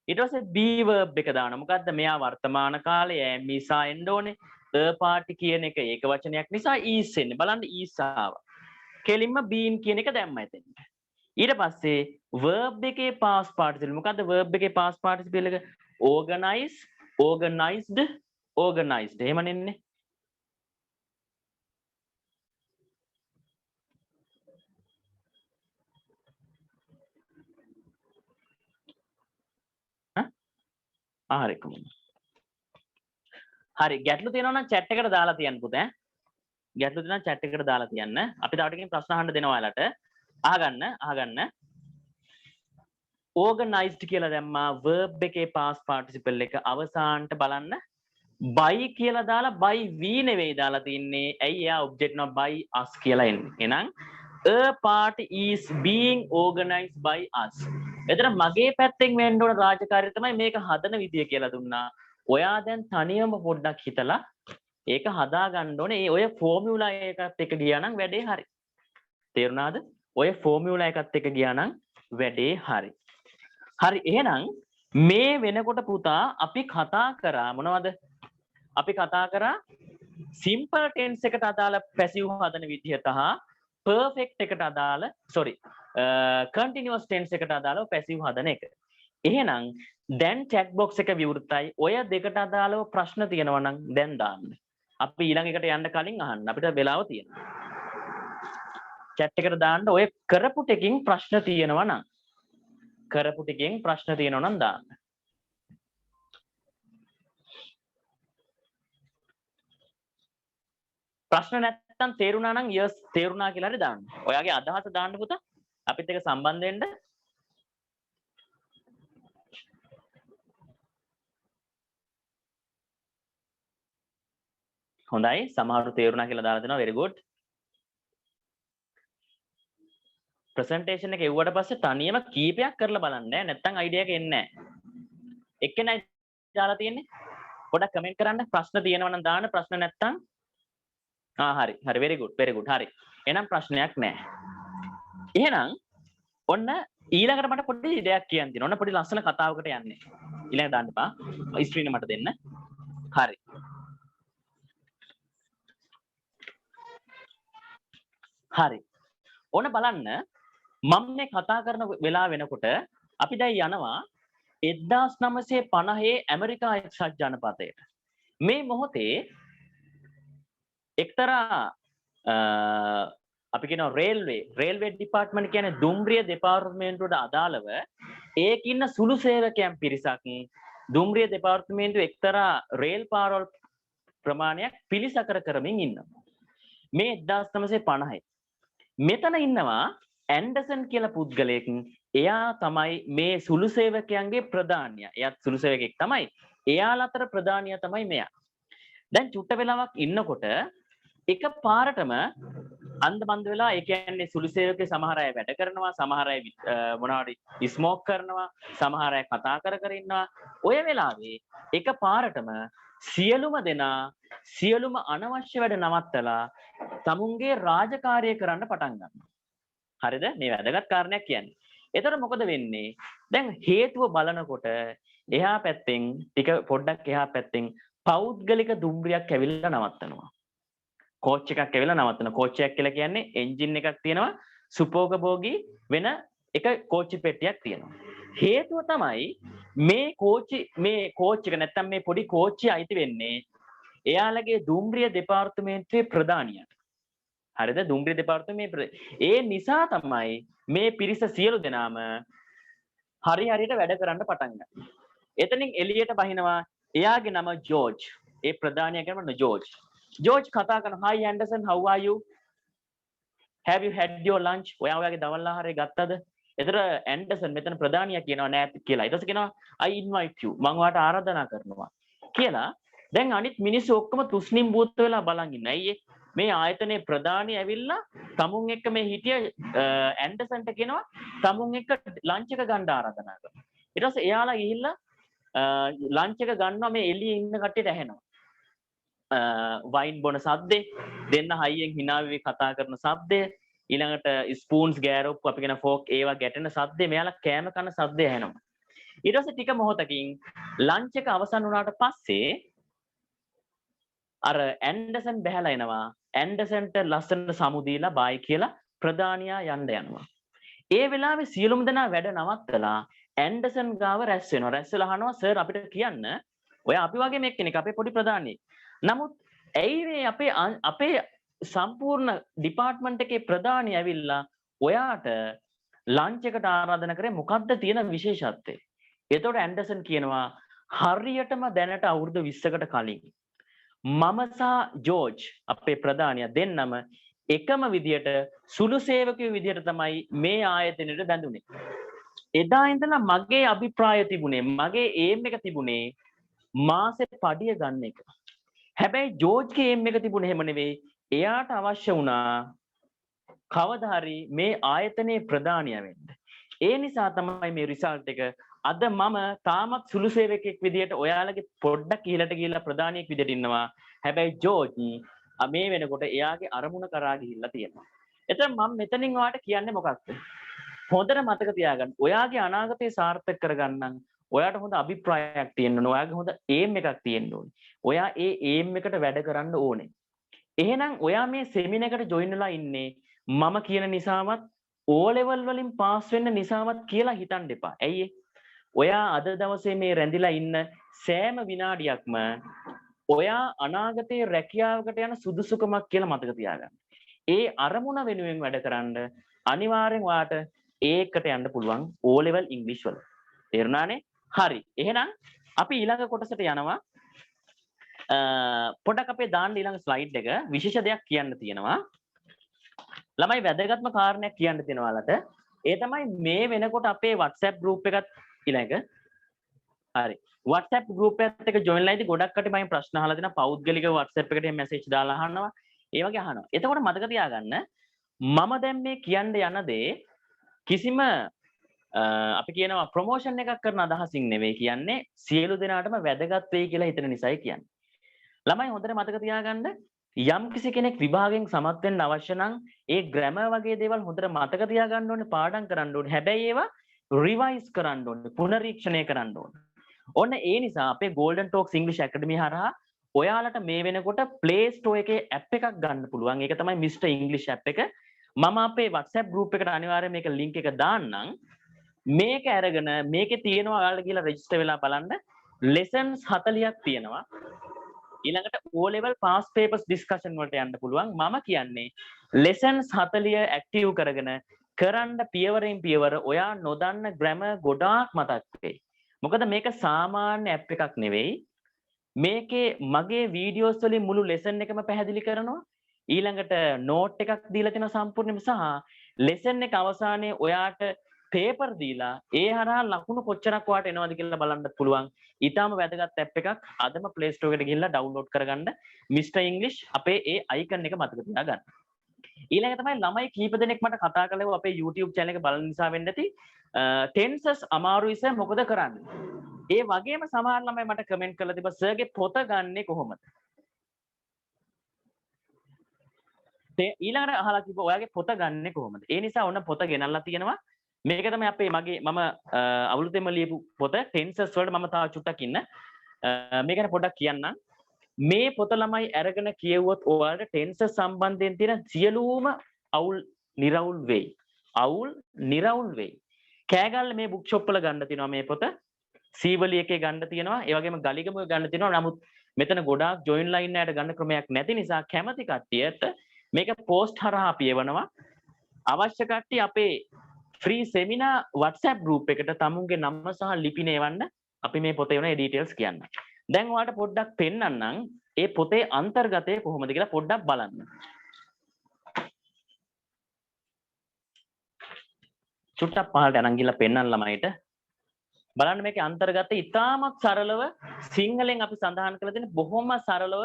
ඊට පස්සේ be verb එක දාන මොකද්ද? මෙයා වර්තමාන කාලේ am is එන්න ඕනේ. a party කියන එක ඒක වචනයක් නිසා is එන්නේ. බලන්න is ආවා. කෙලින්ම been කියන එක දැම්ම එතෙන්. ඊට පස්සේ verb එකේ past participle මොකද්ද? verb එකේ past participle එක organize, organized, organized. එහෙම නෙන්නේ. හරි කොහොමද? හරි ගැටලු තියෙනවා නම් chat එකට දාලා තියන්න පුතේ. ගැටලු තියෙනවා chat එකට දාලා තියන්න. අපි තව ටිකකින් ප්‍රශ්න අහන්න දෙනවා ඔයාලට. අහගන්න. organized කියලා දැම්මා verb එකේ past participle එක අවසානට බලන්න by කියලා දාලා by we නෙවෙයි දාලා තින්නේ. ඇයි එයා object නෝ by us කියලා එන්නේ. එහෙනම් a party is being organized by us. එතන මගේ පැත්තෙන් වෙන්න ඕන රාජකාරිය තමයි මේක හදන විදිය කියලා දුන්නා. ඔයා දැන් තනියම පොඩ්ඩක් හිතලා ඒක හදා ගන්න ඕනේ. ඔය ෆෝමියුලා එකත් එක්ක ගියා නම් වැඩේ හරි. තේරුණාද? ඔය ෆෝමියුලා එකත් එක්ක ගියා නම් වැඩේ හරි. හරි එහෙනම් මේ වෙනකොට පුතා අපි කතා කරා මොනවද? අපි කතා කරා simple tense එකට අදාළ passive හදන විදිහ තහ perfect එකට අදාළ continuous tense එකට අදාළව passive හදන එක. එහෙනම් දැන් chat box එක විවෘතයි. ඔය දෙකට අදාළව ප්‍රශ්න තියෙනවා නම් දැන් දාන්න. අපි ඊළඟ එකට යන්න කලින් අහන්න. අපිට වෙලාව තියෙනවා. chat එකට දාන්න ඔය කරපු ටිකකින් ප්‍රශ්න තියෙනවා නම් දාන්න. ප්‍රශ්න නැත්තම් තේරුණා නම් yes තේරුණා කියලා හරි දාන්න. ඔයාගේ අදහස දාන්න පුතා. අපිත් එක්ක සම්බන්ධ වෙන්න. හොඳයි. සමහරව තේරුණා කියලා දාලා දෙනවා. very good. presentation එක එව්වට පස්සේ තනියම කීපයක් කරලා බලන්න නැත්තම් idea එක එන්නේ නැහැ. එක්කෙනයි දාලා තියෙන්නේ. පොඩක් කමෙන්ට් කරන්න. ප්‍රශ්න තියෙනවා නම් දාන්න. ප්‍රශ්න නැත්තම් හරි very good හරි. එහෙනම් ප්‍රශ්නයක් නැහැ. එහෙනම් ඔන්න ඊළඟට මට පොඩි දෙයක් කියන්න තියෙනවා. ඔන්න පොඩි ලස්සන කතාවකට යන්නේ. ඊළඟ දාන්න එපා. ස්ක්‍රීන් එක මට දෙන්න. හරි. හරි. ඔන්න බලන්න මම මේ කතා කරන වෙලාව වෙනකොට අපි දැන් යනවා 1950 ඇමරිකා එක්සත් ජනපදයට. මේ මොහොතේ එක්තරා අපි කියනවා රේල්වේ ඩිපාර්ට්මන්ට් කියන්නේ දුම්රිය දෙපාර්තමේන්තුවට අදාළව ඒකින්න සුළු සේවකයන් පිරිසක් දුම්රිය දෙපාර්තමේන්තුව එක්තරා රේල් පාරවල් ප්‍රමාණයක් පිළිසකර කරමින් ඉන්නවා. මේ 1950. මෙතන ඉන්නවා ඇන්ඩර්සන් කියලා පුද්ගලයෙක්. එයා තමයි මේ සුළු සේවකයන්ගේ ප්‍රධානියා. එයාත් සුළු සේවකෙක් තමයි. එයාලා අතර ප්‍රධානියා තමයි මෙයා. දැන් චුට්ට වෙලාවක් ඉන්නකොට එක පාරටම අන්දමන්ද වෙලා ඒ කියන්නේ සුළු සේවකේ සමහර අය වැඩ කරනවා, සමහර අය මොනවාරි ස්මෝක් කරනවා, සමහර අය කතා කර ඉන්නවා. ඔය වෙලාවේ එක පාරටම සියලුම දෙනා සියලුම අනවශ්‍ය වැඩ නවත්තලා තමුන්ගේ රාජකාරිය කරන්න පටන් ගන්නවා. හරිද? මේ වැදගත් කාරණයක් කියන්නේ. එතකොට මොකද වෙන්නේ? දැන් හේතුව බලනකොට එහා පැත්තෙන් ටික පොඩ්ඩක් එහා පැත්තෙන් පෞද්ගලික දුම්රියක් ඇවිල්ලා නවත්තනවා. කෝච් එකක් ඇවිල්ලා නවත්තන. කෝච් එකක් කියලා කියන්නේ එන්ජින් එකක් තියෙනවා, සුපෝගභෝගී වෙන එක කෝච්චි පෙට්ටියක් තියෙනවා. හේතුව තමයි මේ කෝච් එක නැත්තම් මේ පොඩි කෝච්චිය අයිති වෙන්නේ එයාලගේ දුම්රිය දෙපාර්තමේන්තුවේ ප්‍රධානියට. හරිද? දුම්රිය දෙපාර්තමේන්තුවේ ඒ නිසා තමයි මේ පිරිස සියලු දෙනාම හරියට වැඩ කරන්න පටන් ගන්නේ. එතනින් එළියට බහිනවා එයාගේ නම ජෝර්ජ්. ඒ ප්‍රධානියාගේ නම ජෝර්ජ්. ජෝර්ජ් කතා කරන hi Anderson how are you? have you had your lunch? ඔයාගේ දවල් ආහාරය ගත්තද? එතන ඇන්ඩර්සන් මෙතන ප්‍රධානියා කියනවා නෑ කියලා. ඊට පස්සේ කියනවා I invite you. මම ඔයාට ආරාධනා කරනවා කියලා. දැන් අනිත් මිනිස්සු ඔක්කොම තුස්නිම් බූත් වෙලා බලන් ඉන්න. අයියේ මේ ආයතනයේ ප්‍රධානිය ඇවිල්ලා තමුන් එක්ක මේ හිටිය ඇන්ඩර්සන්ට කියනවා තමුන් එක්ක ලන්ච් එක ගන්න ආරාධනා කරනවා. ඊට පස්සේ එයාලා ගිහිල්ලා ලන්ච් එක ගන්නවා මේ එළියේ ඉන්න කට්ටියට ඇහෙනවා. වයින් බොන සද්දේ දෙන්න හයියෙන් hina වෙවි කතා කරන සද්දේ ඊළඟට ස්පූන්ස් ගෑරොප්පු අපි කියන ෆෝක් ඒවා ගැටෙන සද්දේ මෙයාලා කෑම කන සද්දේ ඇහෙනවා. ඊට පස්සේ ටික මොහොතකින් ලන්ච් එක අවසන් වුණාට පස්සේ අර ඇන්ඩර්සන් බහැලා එනවා. ඇන්ඩර්සන්ට ලස්සනට සමු දීලා බයි කියලා ප්‍රධානියා යන්න යනවා. ඒ වෙලාවේ සියලුම දෙනා වැඩ නවත්තලා ඇන්ඩර්සන් ගාව රැස් වෙනවා. රැස් වෙලා අහනවා සර් අපිට කියන්න ඔය අපි වගේ මේ කෙනෙක් අපේ පොඩි ප්‍රධානියෙක්. නමුත් ඇයි මේ අපේ සම්පූර්ණ ඩිපාර්ට්මන්ට් එකේ ප්‍රධානිය ඇවිල්ලා ඔයාට ලන්ච් එකට ආරාධනා කරේ මොකද්ද තියෙන විශේෂත්වය? එතකොට ඇන්ඩර්සන් කියනවා හරියටම දැනට අවුරුදු 20කට කලින් මම සහ ජෝර්ජ් අපේ ප්‍රධානියා දෙන්නම එකම විදියට සුළු සේවකයෝ විදියට තමයි මේ ආයතනෙට බැඳුනේ. එදා ඉඳලා මගේ අභිප්‍රාය තිබුණේ මගේ ඒම් එක තිබුණේ මාසෙ පඩිය ගන්න එක. හැබැයි ජෝර්ජ්ගේ ඒම් එක තිබුණේ එහෙම නෙවෙයි. එයාට අවශ්‍ය වුණා කවදා හරි මේ ආයතනයේ ප්‍රධානියා වෙන්න. ඒ නිසා තමයි මේ රිසල්ට් එක අද මම තාමත් සුළු සේවකෙක් විදියට ඔයාලගේ පොඩ්ඩක් ඉහළට ගිහිල්ලා ප්‍රධානියෙක් විදියට ඉන්නවා. හැබැයි ජෝර්ජ් මේ වෙනකොට එයාගේ අරමුණ කරා ගිහිල්ලා තියෙනවා. එතන මම මෙතනින් ඔයාලට කියන්නේ මොකක්ද? හොඳට මතක තියාගන්න. ඔයාගේ අනාගතය සාර්ථක කරගන්න ඔයාට හොඳ අභිප්‍රායයක් තියෙන්න ඕනේ. ඔයාගේ හොඳ ඒම් එකක් තියෙන්න ඕනේ. ඔයා ඒ ඒම් එකට වැඩ කරන්න ඕනේ. එහෙනම් ඔයා මේ සෙමිනාර් එකට ජොයින් වෙලා ඉන්නේ මම කියන නිසාවත් O level වලින් පාස් වෙන්න නිසාවත් කියලා හිතන්න එපා. ඇයි ඔයා අද දවසේ මේ රැඳිලා ඉන්න සෑම විනාඩියක්ම ඔයා අනාගතයේ රැකියාවකට යන සුදුසුකමක් කියලා මතක තියාගන්න. ඒ අරමුණ වෙනුවෙන් වැඩ කරන්න අනිවාර්යෙන් ඔයාට ඒකට යන්න පුළුවන් O level English වල. තේරුණානේ? හරි. එහෙනම් අපි ඊළඟ කොටසට යනවා. පොඩක් අපේ දාන්න ඊළඟ ස්ලයිඩ් එක විශේෂ දෙයක් කියන්න තියෙනවා. ළමයි වැදගත්ම කාරණයක් කියන්න තියෙනවා ඔයාලට. ඒ තමයි මේ වෙනකොට අපේ WhatsApp group එකත් ඊළඟ. හරි. WhatsApp group එකත් එක්ක join වෙලා ඉතින් ගොඩක් කටි මම ප්‍රශ්න අහලා දෙනවා. පෞද්ගලික WhatsApp එකට message දාලා අහනවා. ඒ වගේ අහනවා. එතකොට මතක තියාගන්න මම දැන් මේ කියන්න යන දේ කිසිම අපි කියනවා ප්‍රොමෝෂන් එකක් කරන අදහසින් නෙවෙයි කියන්නේ සියලු දෙනාටම වැදගත් වෙයි කියලා හිතන නිසායි කියන්නේ. ළමයි හොඳට මතක තියාගන්න යම් කිසි කෙනෙක් විභාගයෙන් සමත් වෙන්න අවශ්‍ය නම් ඒ ග්‍රැමර් වගේ දේවල් හොඳට මතක තියාගන්න ඕනේ, පාඩම් කරන්න ඕනේ. හැබැයි ඒවා රිවයිස් කරන්න ඕනේ, පුනරීක්ෂණය කරන්න ඕනේ. ඔන්න ඒ නිසා අපේ Golden Talks English Academy හරහා ඔයාලට මේ වෙනකොට Play Store එකේ app එකක් ගන්න පුළුවන්. ඒක තමයි Mr. English app එක. මම අපේ WhatsApp group එකට අනිවාර්යයෙන් මේක link එක දාන්නම්. මේක අරගෙන මේකේ තියෙනවා ඔයාලා කියලා register වෙලා බලන්න. lessons 40ක් තියෙනවා. ඊළඟට O level past papers discussion වලට යන්න පුළුවන්. මම කියන්නේ lessons 40 active කරගෙන කරන්න පියවරෙන් පියවර ඔයා නොදන්න grammar ගොඩාක් මතක් වෙයි. මොකද මේක සාමාන්‍ය app එකක් නෙවෙයි. මේකේ මගේ වීඩියෝස් වලින් මුළු lesson එකම පැහැදිලි කරනවා. ඊළඟට note එකක් දීලා තියෙනවා සම්පූර්ණයෙන්ම සහ lesson එක අවසානයේ ඔයාට paper දීලා ඒ හරහා ලකුණු කොච්චරක් ඔයාට එනවද කියලා බලන්න පුළුවන්. ඊටාම වැදගත් app එකක්. අදම Play Store එකට ගිහිල්ලා download කරගන්න. Mr. English අපේ ඒ icon එක මතක තියාගන්න. ඊළඟ තමයි ළමයි කීප දෙනෙක් මට කතා කළා අපේ YouTube channel එක බලන නිසා වෙන්න ඇති. tenses අමාරුයි සර් මොකද කරන්නේ? ඒ වගේම සමහර ළමයි මට කමෙන්ට් කරලා තිබ්බා සර්ගේ පොත ගන්නෙ කොහොමද? ඊළඟට අහලා තිබ්බා ඔයාගේ පොත ගන්නෙ කොහොමද? ඒ නිසා ඔන්න පොත ගෙනල්ලා තියෙනවා. මේක තමයි අපේ මම අවුරුද්දෙම ලියපු පොත tenses වලට මම තාම චුට්ටක් ඉන්න. මේක ගැන පොඩ්ඩක් කියන්නම්. මේ පොත ළමයි අරගෙන කියවුවොත් ඔයාලට tenses සම්බන්ධයෙන් තියෙන සියලුම අවුල් නිරවුල් වෙයි. අවුල් නිරවුල් වෙයි. කෑගල්ල මේ බුක් ෂොප් වල ගන්න තියෙනවා මේ පොත. සීවලි එකේ ගන්න තියෙනවා. ඒ වගේම ගලිගමුවේ ගන්න තියෙනවා. නමුත් මෙතන ගොඩාක් join line එකට ගන්න ක්‍රමයක් නැති නිසා කැමති කට්ටියට මේක post හරහා අපි එවනවා. අවශ්‍ය කට්ටිය අපේ free seminar WhatsApp group එකට තමුන්ගේ නම සහ ලිපින එවන්න. අපි මේ පොතේ වෙන details කියන්න. දැන් ඔයාලට පොඩ්ඩක් පෙන්නන්නම් ඒ පොතේ අන්තර්ගතය කොහොමද කියලා පොඩ්ඩක් බලන්න. චුට්ටක් පහළට අරන් ගිහලා පෙන්නන්න ළමයිට. බලන්න මේකේ අන්තර්ගතය ඉතාමත් සරලව සිංහලෙන් අපි සඳහන් කරලා තියෙන බොහොම සරලව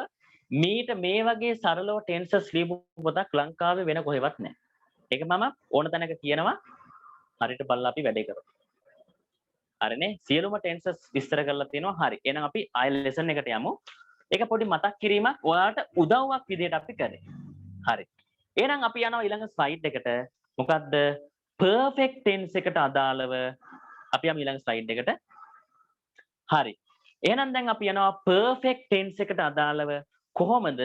මීට මේ වගේ සරලව tenses ලියපු පොතක් ලංකාවේ වෙන කොහෙවත් නැහැ. ඒක මම ඕන තැනක කියනවා. හරියට බලලා අපි වැඩේ කරමු. හරිනේ? සියලුම tenses විස්තර කරලා තියෙනවා. හරි. එහෙනම් අපි ආයෙ lesson එකට යමු. ඒක පොඩි මතක් කිරීමක් ඔයාලට උදව්වක් විදිහට අපි කරේ. හරි. එහෙනම් අපි යනවා ඊළඟ slide එකට. මොකද්ද? perfect tense එකට අදාළව අපි යමු ඊළඟ slide එකට. හරි. එහෙනම් දැන් අපි යනවා perfect tense එකට අදාළව කොහොමද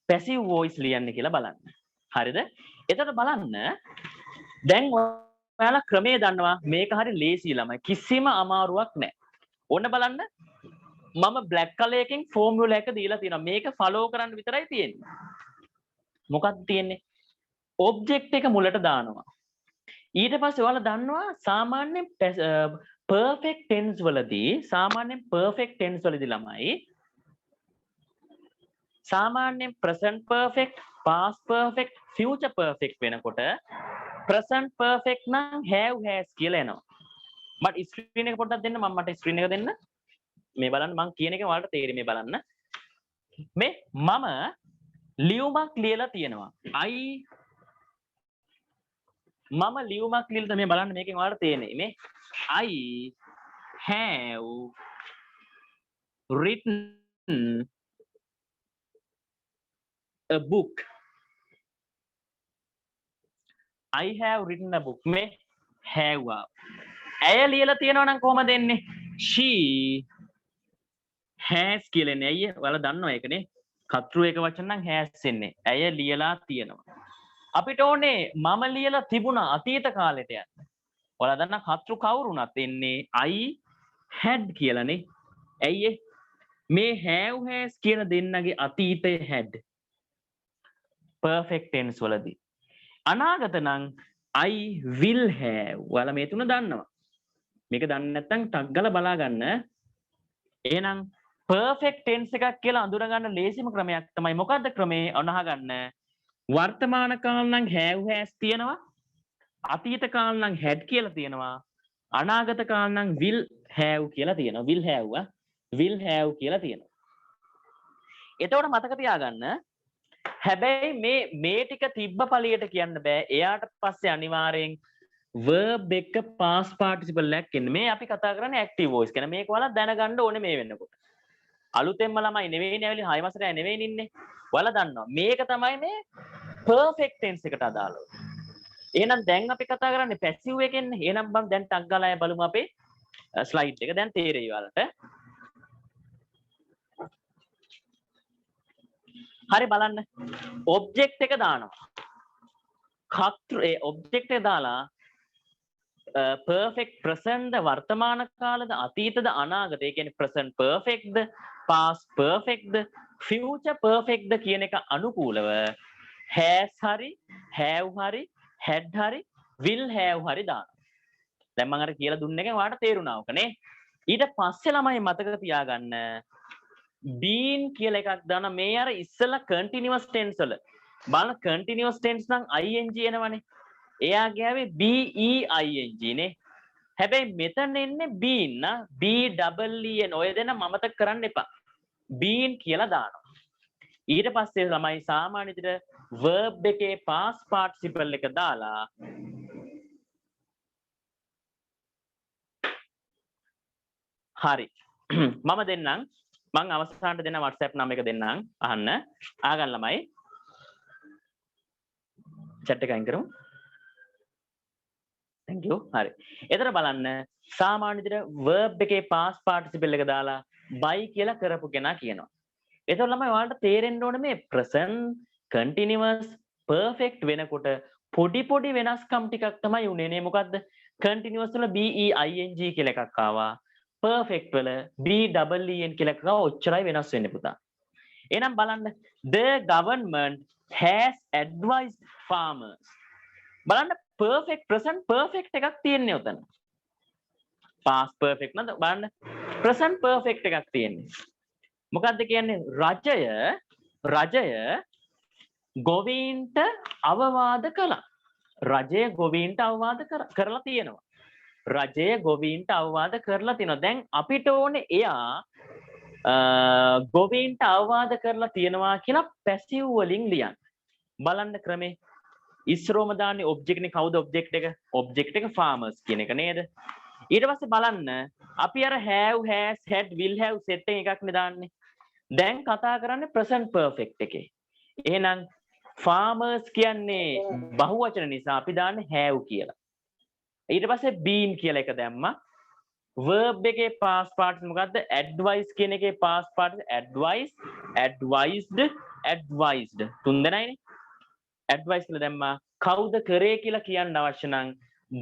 passive voice ලියන්නේ කියලා බලන්න. හරිද? එතකොට බලන්න දැන් ඔයාලා ක්‍රමයේ දන්නවා මේක හරි ලේසි ළමයි. කිසිම අමාරුවක් නැහැ. ඕන්න බලන්න මම black color එකෙන් formula එක දීලා තියෙනවා. මේක follow කරන්න විතරයි තියෙන්නේ. මොකක්ද තියෙන්නේ? object එක මුලට දානවා. ඊට පස්සේ ඔයාලා දන්නවා සාමාන්‍යයෙන් perfect tense වලදී ළමයි සාමාන්‍යයෙන් present perfect, past perfect, future perfect වෙනකොට present perfect නම් have has කියලා එනවා. මට ස්ක්‍රීන් එක පොඩ්ඩක් දෙන්න මට ස්ක්‍රීන් එක දෙන්න. මේ බලන්න මම කියන එක ඔයාලට තේරෙයි මේ බලන්න. මේ මම ලියුමක් ලියලා තියෙනවා. මම ලියුමක් ලියලා මේ බලන්න මේකෙන් ඔයාලට තේරෙන්නේ මේ I have written a book. I have written a book. මේ have ඇය ලියලා තියෙනවා නම් කොහමද එන්නේ? She has කියලා එන්නේ. අයියේ ඔයාලා දන්නවා ඒකනේ. කතෘ එක වචන නම් has එන්නේ. ඇය ලියලා තියෙනවා. අපිට ඕනේ මම ලියලා තිබුණා අතීත කාලෙට යන්න. ඔයාලා දන්නා කතෘ කවුරුණත් එන්නේ I had කියලානේ. ඇයි මේ have has කියන දෙන්නගේ අතීතයේ had perfect tense වලදී. අනාගත නම් I will have. ඔයාලා මේ තුන දන්නවා. මේක දන්නේ නැත්නම් ටක් ගාලා බලා ගන්න. එහෙනම් perfect tense එකක් කියලා අඳුර ගන්න ලේසිම ක්‍රමයක් තමයි මොකද්ද ක්‍රමේ අනහ ගන්න. වර්තමාන කාල නම් have has තියෙනවා. අතීත කාල නම් had කියලා තියෙනවා. අනාගත කාල නම් will have කියලා තියෙනවා. will have කියලා තියෙනවා. එතකොට මතක තියාගන්න හැබැයි මේ ටික තිබ්බ පළියට කියන්න බෑ. එයාට පස්සේ අනිවාර්යෙන් verb එක past participle එකක් එන්නේ. මේ අපි කතා කරන්නේ active voice ගැන. මේක ඔයාලා දැනගන්න ඕනේ මේ වෙනකොට. අලුතෙන්ම ළමයි නෙවෙයිනේ ඇවිල්ලා 6 මාසෙට නෙවෙයි ඉන්නේ. ඔයාලා දන්නවා. මේක තමයි මේ perfect tense එකට අදාළව. එහෙනම් දැන් අපි කතා කරන්නේ passive එකෙන්. එහෙනම් බං දැන් ටක් ගාලා බලමු අපේ slide එක. දැන් තේරෙයි ඔයාලට. හරි බලන්න. object එක දානවා. object එක දාලා perfect present වර්තමාන කාලද අතීතද අනාගත ඒ කියන්නේ present perfect ද past perfect ද future perfect ද කියන එක අනුකූලව has හරි have හරි had හරි will have හරි දානවා. දැන් මම අර කියලා දුන්න එකෙන් ඔයාලට තේරුණා ඔකනේ. ඊට පස්සේ ළමයි මතක තියාගන්න been කියලා එකක් දාන මේ අර ඉස්සෙල්ලා continuous tense වල බලන්න continuous tense නම් ing එනවනේ. එයා ගෑවේ BEING නේ. හැබැයි මෙතන එන්නේ been නා BEEN ඔය දෙන මමතක කරන්න එපා. been කියලා දානවා. ඊට පස්සේ ළමයි සාමාන්‍ය විදිහට verb එකේ past participle එක දාලා හරි. මම දෙන්නම් මං අවසානට දෙන WhatsApp නම එක දෙන්නම් අහන්න. ආගන්න ළමයි. chat එක අයින් කරමු. thank you. හරි. එතන බලන්න සාමාන්‍ය විදිහට verb එකේ past participle එක දාලා by කියලා කරපු කෙනා කියනවා. එතකොට ළමයි ඔයාලට තේරෙන්න ඕනේ මේ present continuous perfect වෙනකොට පොඩි වෙනස්කම් ටිකක් තමයි උනේ නේ. මොකද්ද? continuous වල BEING කියලා එකක් ආවා. perfect වල BEEN කියලා එකක් ආවා. ඔච්චරයි වෙනස් වෙන්නේ පුතා. එහෙනම් බලන්න the government has advised farmers. බලන්න perfect present perfect එකක් තියෙන්නේ උතන. past perfect නේද? බලන්න present perfect එකක් තියෙන්නේ. මොකද්ද කියන්නේ? රජය ගොවීන්ට අවවාද කළා. රජය ගොවීන්ට අවවාද කරලා තියෙනවා. රජය ගොවීන්ට අවවාද කරලා තියෙනවා. දැන් අපිට ඕනේ එයා ගොවීන්ට අවවාද කරලා තියෙනවා කියලා passive වලින් ලියන්න. බලන්න ක්‍රමේ ඉස්සරෝම දාන්නේ object නේ. කවුද object එක? object එක farmers කියන එක නේද? ඊට පස්සේ බලන්න අපි අර have has had will have set එකක් නේ දාන්නේ. දැන් කතා කරන්නේ present perfect එකේ. එහෙනම් farmers කියන්නේ බහුවචන නිසා අපි දාන්නේ have කියලා. ඊට පස්සේ been කියලා එක දැම්මා. verb එකේ past participle මොකද්ද? advice කියන එකේ past participle advice, advised. තුන් දෙනයිනේ. advice කියලා දැම්මා. කවුද කරේ කියලා කියන්න අවශ්‍ය නම්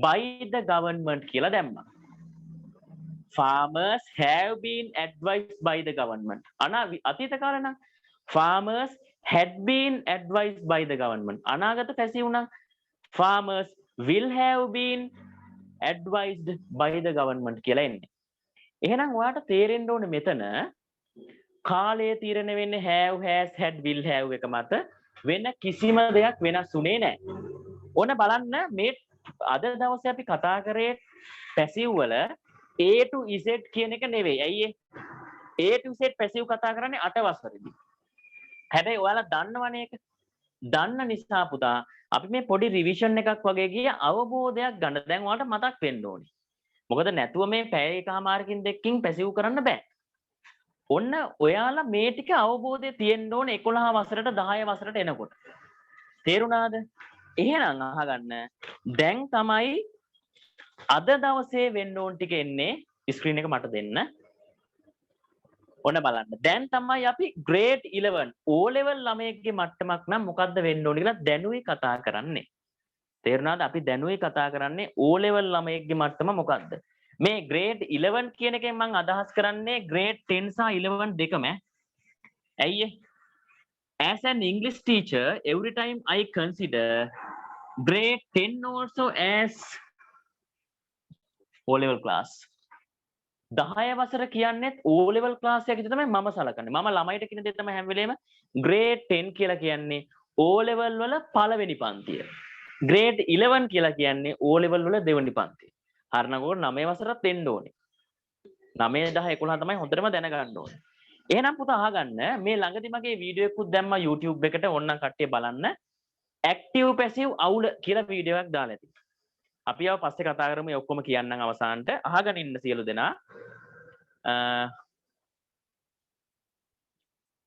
by the government කියලා දැම්මා. farmers have been advised by the government. අතීත කාලේ නම් farmers had been advised by the government. අනාගත passive නම් farmers will have been advised by the government කියලා එන්නේ. එහෙනම් ඔයාට තේරෙන්න ඕනේ මෙතන කාලය තීරණය වෙන්නේ have has had will have එක මත වෙන කිසිම දෙයක් වෙනස් වුණේ නැහැ. ඕන බලන්න මේ අද දවසේ අපි කතා කරේ passive වල A to Z කියන එක නෙවෙයි. ඇයි A to Z passive කතා කරන්නේ 8 වසරේදී. හැබැයි ඔයාලා දන්නවනේ ඒක. දන්න නිසා පුතා අපි මේ පොඩි රිවිෂන් එකක් වගේ ගිය අවබෝධයක් ගන්න දැන් ඔයාලට මතක් වෙන්න ඕනේ. මොකද නැතුව මේ පැය එකමාරකින් දෙකකින් passive කරන්න බෑ. ඔන්න ඔයාලා මේ ටික අවබෝධය තියෙන්න ඕනේ 11 වසරට 10 වසරට එනකොට. තේරුණාද? එහෙනම් අහගන්න. දැන් තමයි අද දවසේ වෙන්න ඕන ටික එන්නේ. ස්ක්‍රීන් එක මට දෙන්න. ඔන්න බලන්න. දැන් තමයි අපි grade 11 O level ළමයෙක්ගේ මට්ටමක් නම් මොකද්ද වෙන්න ඕන කියලා දැනුයි කතා කරන්නේ. තේරුණාද? අපි දැනුයි කතා කරන්නේ O level ළමයෙක්ගේ මට්ටම මොකද්ද? මේ grade 11 කියන එකෙන් මම අදහස් කරන්නේ grade 10 සහ 11 දෙකම ඇයි as an English teacher every time I consider grade 10 also as O level class 10 වසර කියන්නේත් O level class එකක් තමයි මම සලකන්නේ. මම ළමයිට කියන දේ තමයි හැම වෙලේම grade 10 කියලා කියන්නේ O level වල පළවෙනි පන්තිය. grade 11 කියලා කියන්නේ O level වල දෙවෙනි පන්තිය. හරිනම් ඕක 9 වසරක් දෙන්න ඕනේ. 9 10 11 තමයි හොඳටම දැනගන්න ඕනේ. එහෙනම් පුතා අහගන්න මේ ළඟදි මගේ වීඩියෝ එකකුත් දැම්මා YouTube එකට ඕනනම් කට්ටිය බලන්න. active passive අවුල කියලා වීඩියෝ එකක් දාලා ඇති. අපි ආව පස්සේ කතා කරමු ඒ ඔක්කොම කියන්නම් අවසානට අහගෙන ඉන්න සියලු දෙනා.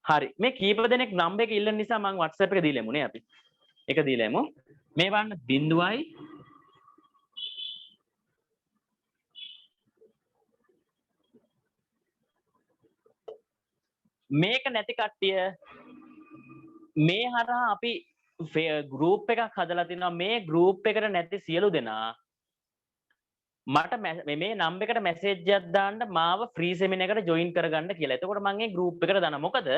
හරි මේ කීප දෙනෙක් නම්බර් එක ඉල්ලන නිසා මම WhatsApp එක දීලා යමුනේ අපි. එක දීලා යමු. මේ වන්න 0යි මේක නැති කට්ටිය මේ හරහා අපි ගෲප් එකක් හදලා තිනවා මේ ගෲප් එකට නැති සියලු දෙනා මට මේ නම්බර් එකට මැසේජ් එකක් දාන්න මාව ෆ්‍රී සෙමිනාර් එකට ජොයින් කරගන්න කියලා. එතකොට මම මේ ගෲප් එකට දානවා. මොකද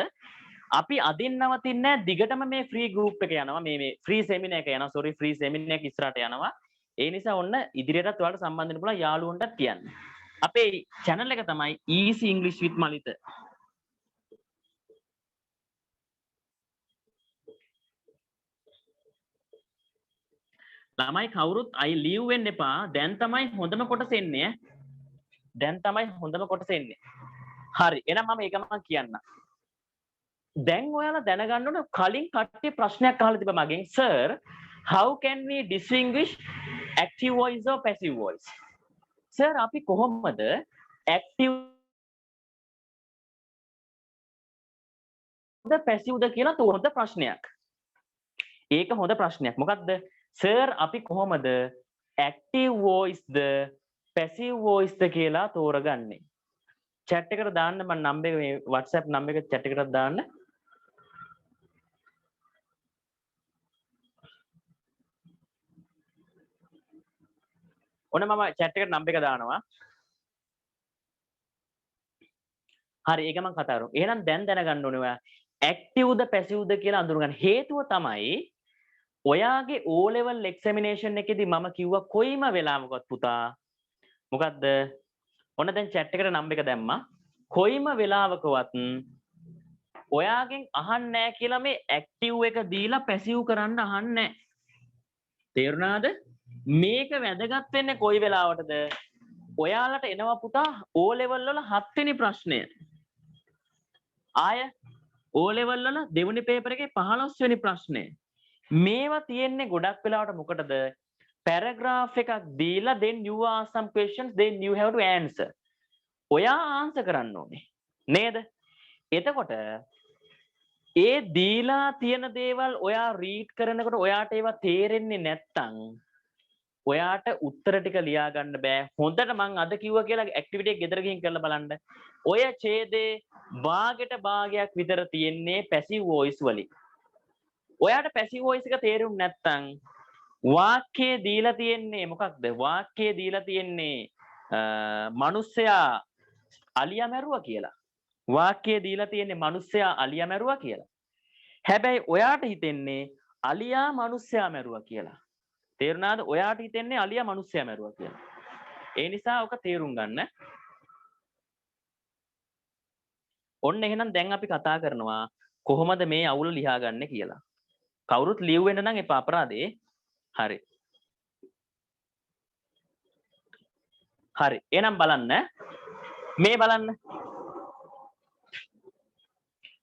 අපි අදින් නවතින්නේ නැහැ දිගටම මේ ෆ්‍රී ගෲප් එක යනවා. මේ ෆ්‍රී සෙමිනාර් එක යනවා. සෝරි ෆ්‍රී සෙමිනාර් එක ඉස්සරහට යනවා. ඒ නිසා ඔන්න ඉදිරියටත් ඔයාලට සම්බන්ධ වෙන්න පුළුවන් යාළුවන්ටත් කියන්න. අපේ channel එක තමයි Easy English with Malitha. ළමයි කවුරුත් I leave වෙන්න එපා. දැන් තමයි හොඳම කොටස එන්නේ. දැන් තමයි හොඳම කොටස එන්නේ. හරි. එහෙනම් මම ඒක මම කියන්න. දැන් ඔයාලා දැනගන්න ඕන කලින් කට්ටිය ප්‍රශ්නයක් අහලා තිබ්බා මගෙන් sir how can we distinguish active voice or passive voice? sir අපි කොහොමද active ද passive ද කියලා තෝරන ප්‍රශ්නයක්. ඒක හොඳ ප්‍රශ්නයක්. මොකද්ද? sir අපි කොහොමද active voice ද passive voice ද කියලා තෝරගන්නේ? chat එකට දාන්න මම නම්බර් එක මේ WhatsApp නම්බර් එක chat එකට දාන්න. ඔන්න මම chat එකට නම්බර් එක දානවා. හරි ඒක මම කතා කරමු. එහෙනම් දැන් දැනගන්න ඕනේ ඔයා active ද passive ද කියලා අඳුරගන්න. හේතුව තමයි ඔයාගේ O level examination එකේදී මම කිව්වා කොයිම වෙලාවකවත් පුතා මොකද්ද? ඔන්න දැන් chat එකට නම්බර් එක දැම්මා. කොයිම වෙලාවකවත් ඔයාගෙන් අහන්නේ නැහැ කියලා මේ active එක දීලා passive කරන්න අහන්නේ නැහැ. තේරුණාද? මේක වැදගත් වෙන්නේ කොයි වෙලාවටද? ඔයාලට එනවා පුතා O level වල 7 වෙනි ප්‍රශ්නය. ආය O level වල දෙවෙනි පේපර් එකේ 15 වෙනි ප්‍රශ්නය. මේවා තියෙන්නේ ගොඩක් වෙලාවට මොකටද? paragraph එකක් දීලා then you ask some questions then you have to answer. ඔයා ආන්සර් කරන්න ඕනේ. නේද? එතකොට ඒ දීලා තියෙන දේවල් ඔයා රීඩ් කරනකොට ඔයාට ඒවා තේරෙන්නේ නැත්තම් ඔයාට උත්තර ටික ලියා ගන්න බෑ. හොඳට මං අද කිව්වා කියලා ඇක්ටිවිටි එක ගෙදර ගිහින් කරලා බලන්න. ඔය ඡේදේ භාගයට භාගයක් විතර තියෙන්නේ පැසිව් වොයිස් වලින්. ඔයාට පැසිව් වොයිස් එක තේරුම් නැත්තම් වාක්‍යයේ දීලා තියෙන්නේ මොකක්ද? වාක්‍යයේ දීලා තියෙන්නේ මිනිස්සයා අලියා මැරුවා කියලා. වාක්‍යයේ දීලා තියෙන්නේ මිනිස්සයා අලියා මැරුවා කියලා. හැබැයි ඔයාට හිතෙන්නේ අලියා මිනිස්සයා මැරුවා කියලා. තේරුණාද? ඔයාට හිතෙන්නේ අලියා මිනිස්සයා මැරුවා කියලා. ඒ නිසා ඔක තේරුම් ගන්න. ඔන්න එහෙනම් දැන් අපි කතා කරනවා කොහොමද මේ අවුල ලියාගන්නේ කියලා. කවුරුත් ලියු වෙන්න නම් එපා අපරාධේ. හරි. හරි. එහෙනම් බලන්න. මේ බලන්න.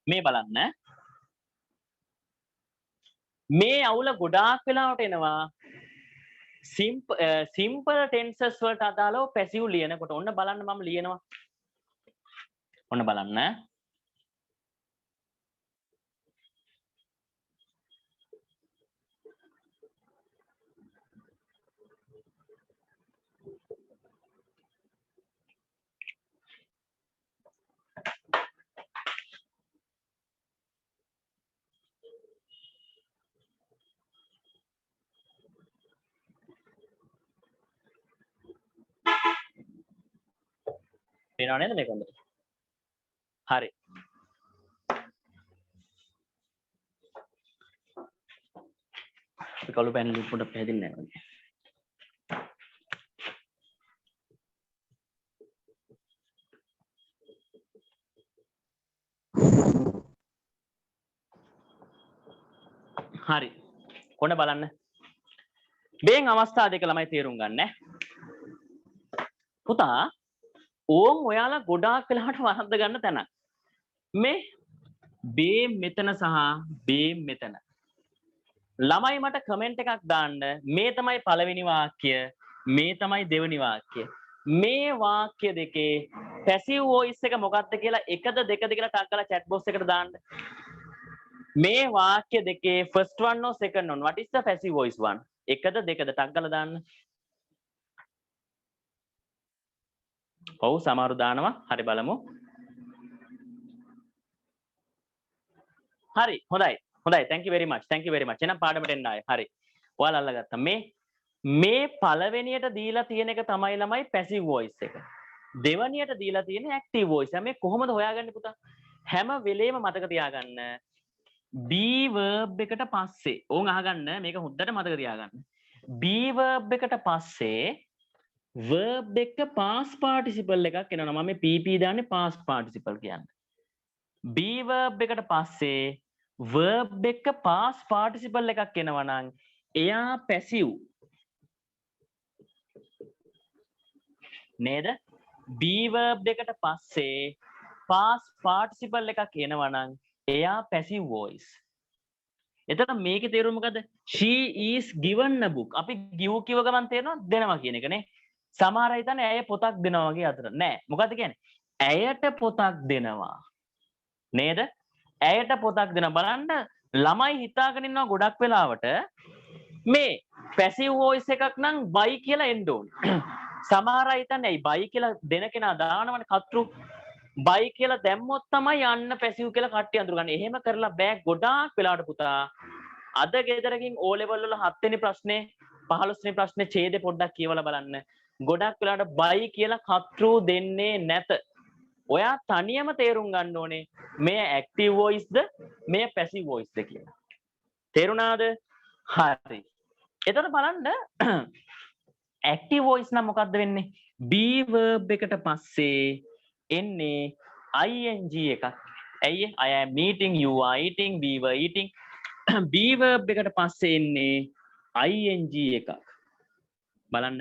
මේ බලන්න. මේ අවුල ගොඩාක් වෙලාවට එනවා simple tenses වලට අදාළව passive ලියනකොට. ඔන්න බලන්න මම ලියනවා. ඔන්න බලන්න. පේනව නේද මේක හොඳට? හරි. කළු පැනලි පොඩ්ඩක් පැහැදිලි නැහැ වගේ. හරි. කොන්න බලන්න. මේන් අවස්ථා දෙක ළමයි තේරුම් ගන්න. පුතා ඕම් ඔයාලා ගොඩාක් වෙලාවට වරද්ද ගන්න තැන. මේ බේම් මෙතන සහ බේම් මෙතන. ළමයි මට කමෙන්ට් එකක් දාන්න මේ තමයි පළවෙනි වාක්‍ය මේ තමයි දෙවෙනි වාක්‍ය. මේ වාක්‍ය දෙකේ පැසිව් වොයිස් එක මොකක්ද කියලා එකද දෙකද කියලා ටක් කරලා chat box එකට දාන්න. මේ වාක්‍ය දෙකේ first one or second one, what is the passive voice one? එකද දෙකද ටක් කරලා දාන්න. ඔව් සමහරු දානවා. හරි බලමු. හරි හොඳයි. හොඳයි. thank you very much. thank you very much. එහෙනම් පාඩමට එන්න ආයේ. හරි. ඔයාලා අල්ලගත්තා. මේ පළවෙනියට දීලා තියෙන එක තමයි ළමයි passive voice එක. දෙවැනියට දීලා තියෙන active voice. මේ කොහොමද හොයාගන්නේ පුතා? හැම වෙලේම මතක තියාගන්න. be verb එකට පස්සේ ඕන් අහගන්න මේක හොද්දට මතක තියාගන්න. be verb එකට පස්සේ verb එක past participle එකක් එනවා. මම මේ pp දාන්නේ past participle කියන්නේ. be verb එකට පස්සේ verb එක past participle එකක් එනවා නම් එයා passive නේද? be verb එකට පස්සේ past participle එකක් එනවා නම් එයා passive voice. එතන මේකේ තේරුම මොකද? she is given a book. අපි give කිව්ව ගමන් තේරෙනවද? දෙනවා කියන එකනේ. සමහර අය හිතන්නේ ඇය පොතක් දෙනවා වගේ අතර. නෑ. මොකද්ද කියන්නේ? ඇයට පොතක් දෙනවා. නේද? ඇයට පොතක් දෙනවා. බලන්න ළමයි හිතාගෙන ඉන්නවා ගොඩක් වෙලාවට මේ passive voice එකක් නම් buy කියලා එන්න ඕනේ. සමහර අය හිතන්නේ ඇයි buy කියලා දෙන කෙනා දානවනේ කතෘ බයි කියලා දැම්මොත් තමයි යන්න පැසිව් කියලා කට්ටිය අඳුරගන්නේ. එහෙම කරලා බෑ ගොඩාක් වෙලාවට පුතා. අද ගෙදරකින් O level වල 7 වෙනි ප්‍රශ්නේ 15 වෙනි ප්‍රශ්නේ ඡේදේ පොඩ්ඩක් කියවලා බලන්න. ගොඩක් වෙලාවට බයි කියලා කතෘ දෙන්නේ නැත. ඔයා තනියම තේරුම් ගන්න ඕනේ මේ ඇක්ටිව් වොයිස්ද මේ පැසිව් වොයිස්ද කියලා. තේරුණාද? හරි. එතකොට බලන්න ඇක්ටිව් වොයිස් නම් මොකද්ද වෙන්නේ? be verb එකට පස්සේ එන්නේ ing එකක්. ඇයි I am meeting, you are eating, we were eating. be verb එකට පස්සේ එන්නේ ing එකක්. බලන්න.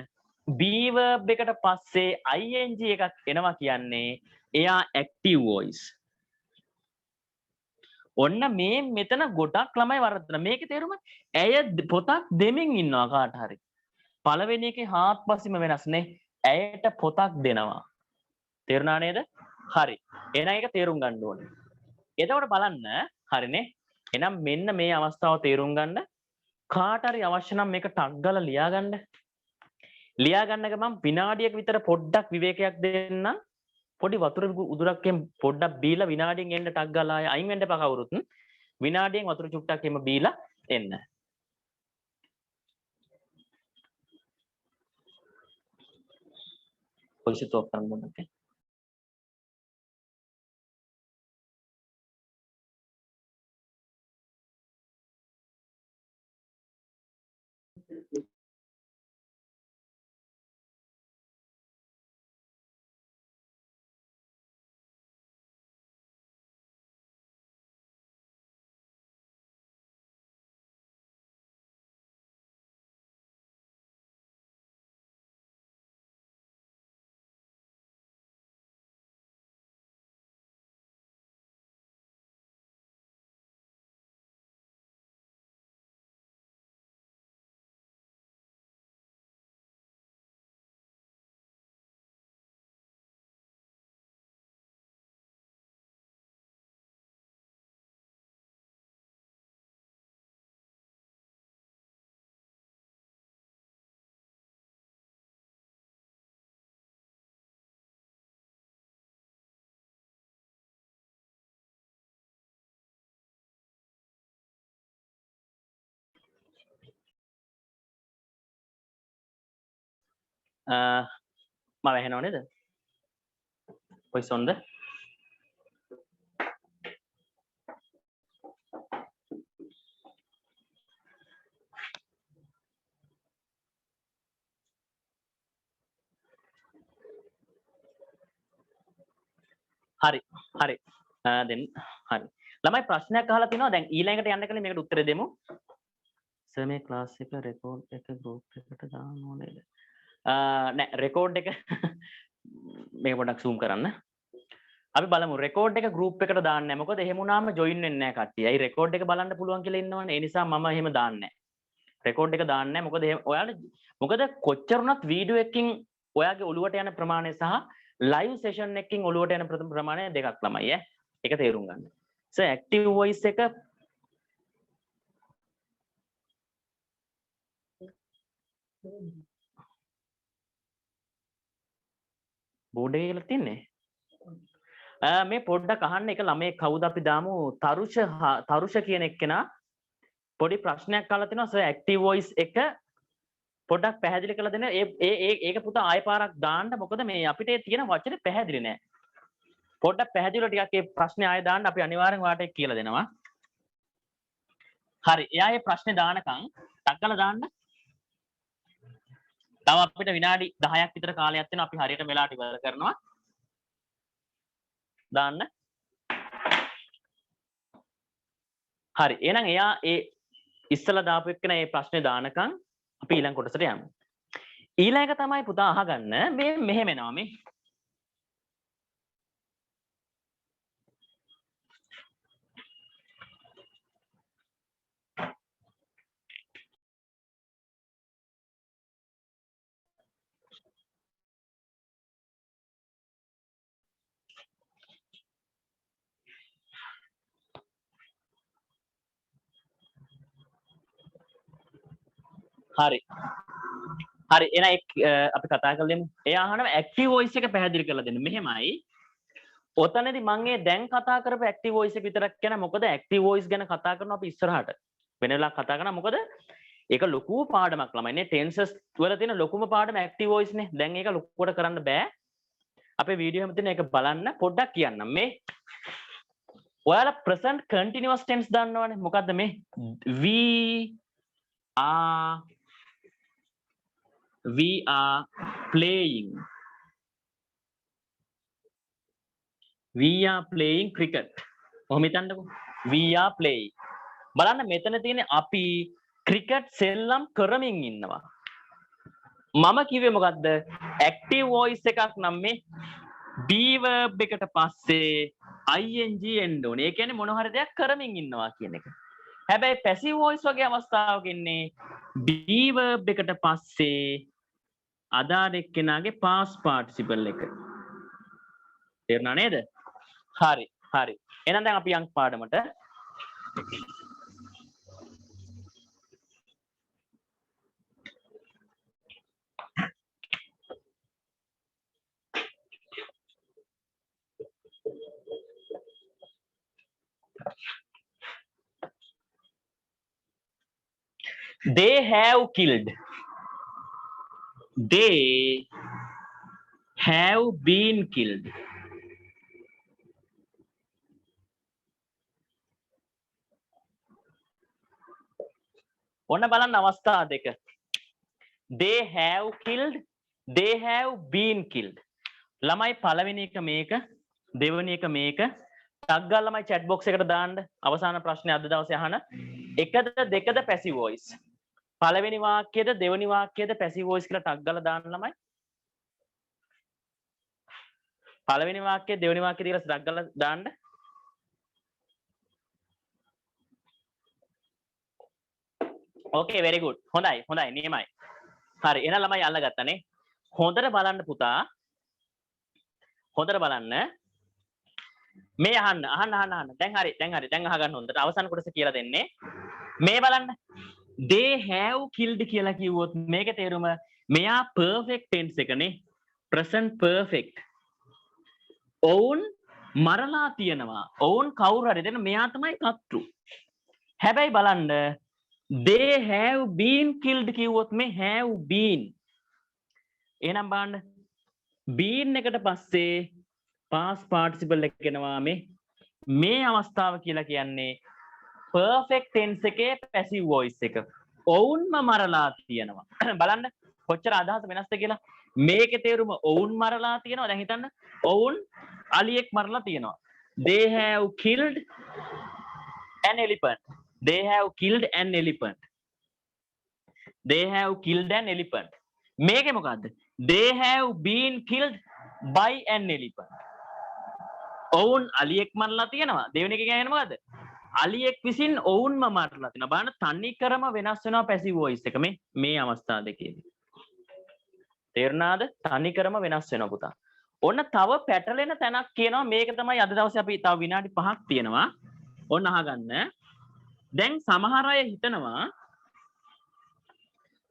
be verb එකට පස්සේ ing එකක් එනවා කියන්නේ එයා active voice. ඔන්න මේ මෙතන ගොඩක් ළමයි වරද්දන. මේකේ තේරුම ඇය පොතක් දෙමින් ඉන්නවා කාට හරි. පළවෙනි එකේ හාත්පසින්ම වෙනස් නේ. ඇයට පොතක් දෙනවා. තේරුණා නේද? හරි. එහෙනම් ඒක තේරුම් ගන්න ඕනේ. එතකොට බලන්න හරිනේ. එහෙනම් මෙන්න මේ අවස්ථාව තේරුම් ගන්න කාට හරි අවශ්‍ය නම් මේක ටක් ගාලා ලියා ගන්න. ලියා ගන්න ගමන් විනාඩියක විතර පොඩ්ඩක් විවේකයක් දෙන්න. පොඩි වතුර උදුරක්ෙන් පොඩ්ඩක් බීලා විනාඩියෙන් එන්න ටක් ගාලා අයින් වෙන්න එපා කවුරුත්. විනාඩියෙන් වතුර චුට්ටක් එම බීලා එන්න. පොලිසිය තෝප් කරන්න ඕනේ. මම ඇහෙනව නේද? voice on the හරි හරි දැන් හරි ළමයි ප්‍රශ්නයක් අහලා තිනවා දැන් ඊළඟට යන්න කලින් මේකට උත්තර දෙමු සර් මේ ක්ලාස් එක රෙකෝඩ් එක ගෲප් එකට දාන්න ඕනේද නෑ රෙකෝඩ් එක මේක පොඩ්ඩක් zoom කරන්න අපි බලමු රෙකෝඩ් එක ගෲප් එකට දාන්නේ නැහැ මොකද එහෙම වුණාම ජොයින් වෙන්නේ නැහැ කට්ටිය. අයි රෙකෝඩ් එක බලන්න පුළුවන් කියලා ඉන්නවනේ. ඒ නිසා මම එහෙම දාන්නේ නැහැ. රෙකෝඩ් එක දාන්නේ නැහැ මොකද ඔයාලා මොකද කොච්චර වුණත් වීඩියෝ එකකින් ඔයාගේ ඔළුවට යන ප්‍රමාණය සහ ලයිව් සෙෂන් එකකින් ඔළුවට යන ප්‍රමාණය දෙකක් ළමයි ඈ. ඒක තේරුම් ගන්න. සර් ඇක්ටිව් වොයිස් එක බෝඩ් එකේ කියලා තියන්නේ. මේ පොඩ්ඩක් අහන්න එක ළමයි කවුද අපි දාමු තරුෂ කියන එක්කෙනා පොඩි ප්‍රශ්නයක් අහලා තිනවා සර් ඇක්ටිව් වොයිස් එක පොඩ්ඩක් පැහැදිලි කරලා දෙන්න ඒක පුතා ආයෙ පාරක් දාන්න මොකද මේ අපිට තියෙන වචනේ පැහැදිලි නෑ පොඩ්ඩක් පැහැදිලිව ටිකක් මේ ප්‍රශ්නේ ආයෙ දාන්න අපි අනිවාර්යෙන් ඔයාලට ඒක කියලා දෙනවා හරි එයා මේ ප්‍රශ්නේ දානකම් ටක් කරලා දාන්න තව අපිට විනාඩි 10ක් විතර කාලයක් තියෙනවා අපි හරියට වෙලාවට ඉවර කරනවා දාන්න හරි එහෙනම් එයා ඒ ඉස්සලා දාපු එක්කන මේ ප්‍රශ්නේ දානකම් අපි ඊළඟ කොටසට යමු ඊළඟ තමයි පුතා අහගන්න මේ මෙහෙම එනවා මේ හරි හරි එහෙනම් අපි කතා කරලෙමු එයා අහනවා ඇක්ටිව් වොයිස් එක පැහැදිලි කරලා දෙන්න මෙහෙමයි ඔතනදී මම මේ දැන් කතා කරපු ඇක්ටිව් වොයිස් එක විතරක් කියන මොකද ඇක්ටිව් වොයිස් ගැන කතා කරනවා අපි ඉස්සරහට වෙන වෙලාවක කතා කරනවා මොකද ඒක ලොකු පාඩමක් ළමයි නේ ටෙන්සස් වල තියෙන ලොකුම පාඩම ඇක්ටිව් වොයිස් නේ දැන් ඒක ලොකුවට කරන්න බෑ අපේ වීඩියෝ එකෙන් තියෙන එක බලන්න පොඩ්ඩක් කියන්නම් මේ ඔයාලා present continuous tense දන්නවනේ මොකද්ද මේ we are playing cricket ඔහොම හිතන්නකෝ we are playing බලන්න මෙතන තියෙන්නේ අපි ක්‍රිකට් සෙල්ලම් කරමින් ඉන්නවා මම කිව්වේ මොකද්ද ඇක්ටිව් වොයිස් එකක් නම් මේ be verb එකට පස්සේ ing එන්න ඕනේ ඒ කියන්නේ මොන හරි දෙයක් කරමින් ඉන්නවා කියන එක හැබැයි පැසිව් වොයිස් වගේ අවස්ථාවක ඉන්නේ be verb එකට පස්සේ අදාළ එක්කෙනාගේ past participle එක. තේරුණා නේද? හරි. හරි. එහෙනම් දැන් අපි යන් පාඩමට. They have killed. They have been killed. ඔන්න බලන්න අවස්ථා දෙක. They have killed. They have been killed. ළමයි පළවෙනි එක මේක දෙවෙනි එක මේක ටග් ගාලා ළමයි chat box එකට දාන්න අවසාන ප්‍රශ්නේ අද දවසේ අහන එකද දෙකද passive voice පළවෙනි වාක්‍යයද දෙවෙනි වාක්‍යයද passive voice කියලා ටග් ගාලා දාන්න ළමයි පළවෙනි වාක්‍යය දෙවෙනි වාක්‍යය කියලා ටග් ගාලා දාන්න okay very good හොඳයි නියමයි හරි එහෙනම් ළමයි අල්ලගත්තනේ හොඳට බලන්න පුතා හොඳට බලන්න මේ අහන්න දැන් හරි දැන් අහගන්න හොඳට අවසන් කොටස කියලා දෙන්නේ මේ බලන්න they have killed කියලා කිව්වොත් මේක තේරුම මෙයා perfect tense එකනේ present perfect ඔවුන් මරලා තියෙනවා ඔවුන් කවුරු හරි දෙන මෙයා තමයි කර්තෘ හැබැයි බලන්න they have been killed කිව්වොත් මේ have been එහෙනම් බලන්න been එකට පස්සේ past participle එක එනවා මේ අවස්ථාව කියලා කියන්නේ perfect tense එකේ passive voice එක. ඔවුන්ම මරලා තියෙනවා. බලන්න කොච්චර අදහස වෙනස්ද කියලා. මේකේ තේරුම ඔවුන් මරලා තියෙනවා. දැන් හිතන්න ඔවුන් අලියෙක් මරලා තියෙනවා. They have killed an elephant. They have killed an elephant. They have killed an elephant. මේකේ මොකද්ද? They have been killed by an elephant. ඔවුන් අලියෙක් මරලා තියෙනවා. දෙවෙනි එක කියන්නේ මොකද්ද? අලියෙක් විසින් ඔවුන්ම මරලා තිනවා. බලන්න තනිකරම වෙනස් වෙනවා පැසිව් වොයිස් එක මේ අවස්ථා දෙකේදී. තේරුණාද? තනිකරම වෙනස් වෙනවා පුතා. ඔන්න තව පැටලෙන තැනක් කියනවා. මේක තමයි අද දවසේ අපි තව විනාඩි 5ක් තියෙනවා. ඔන්න අහගන්න. දැන් සමහර අය හිතනවා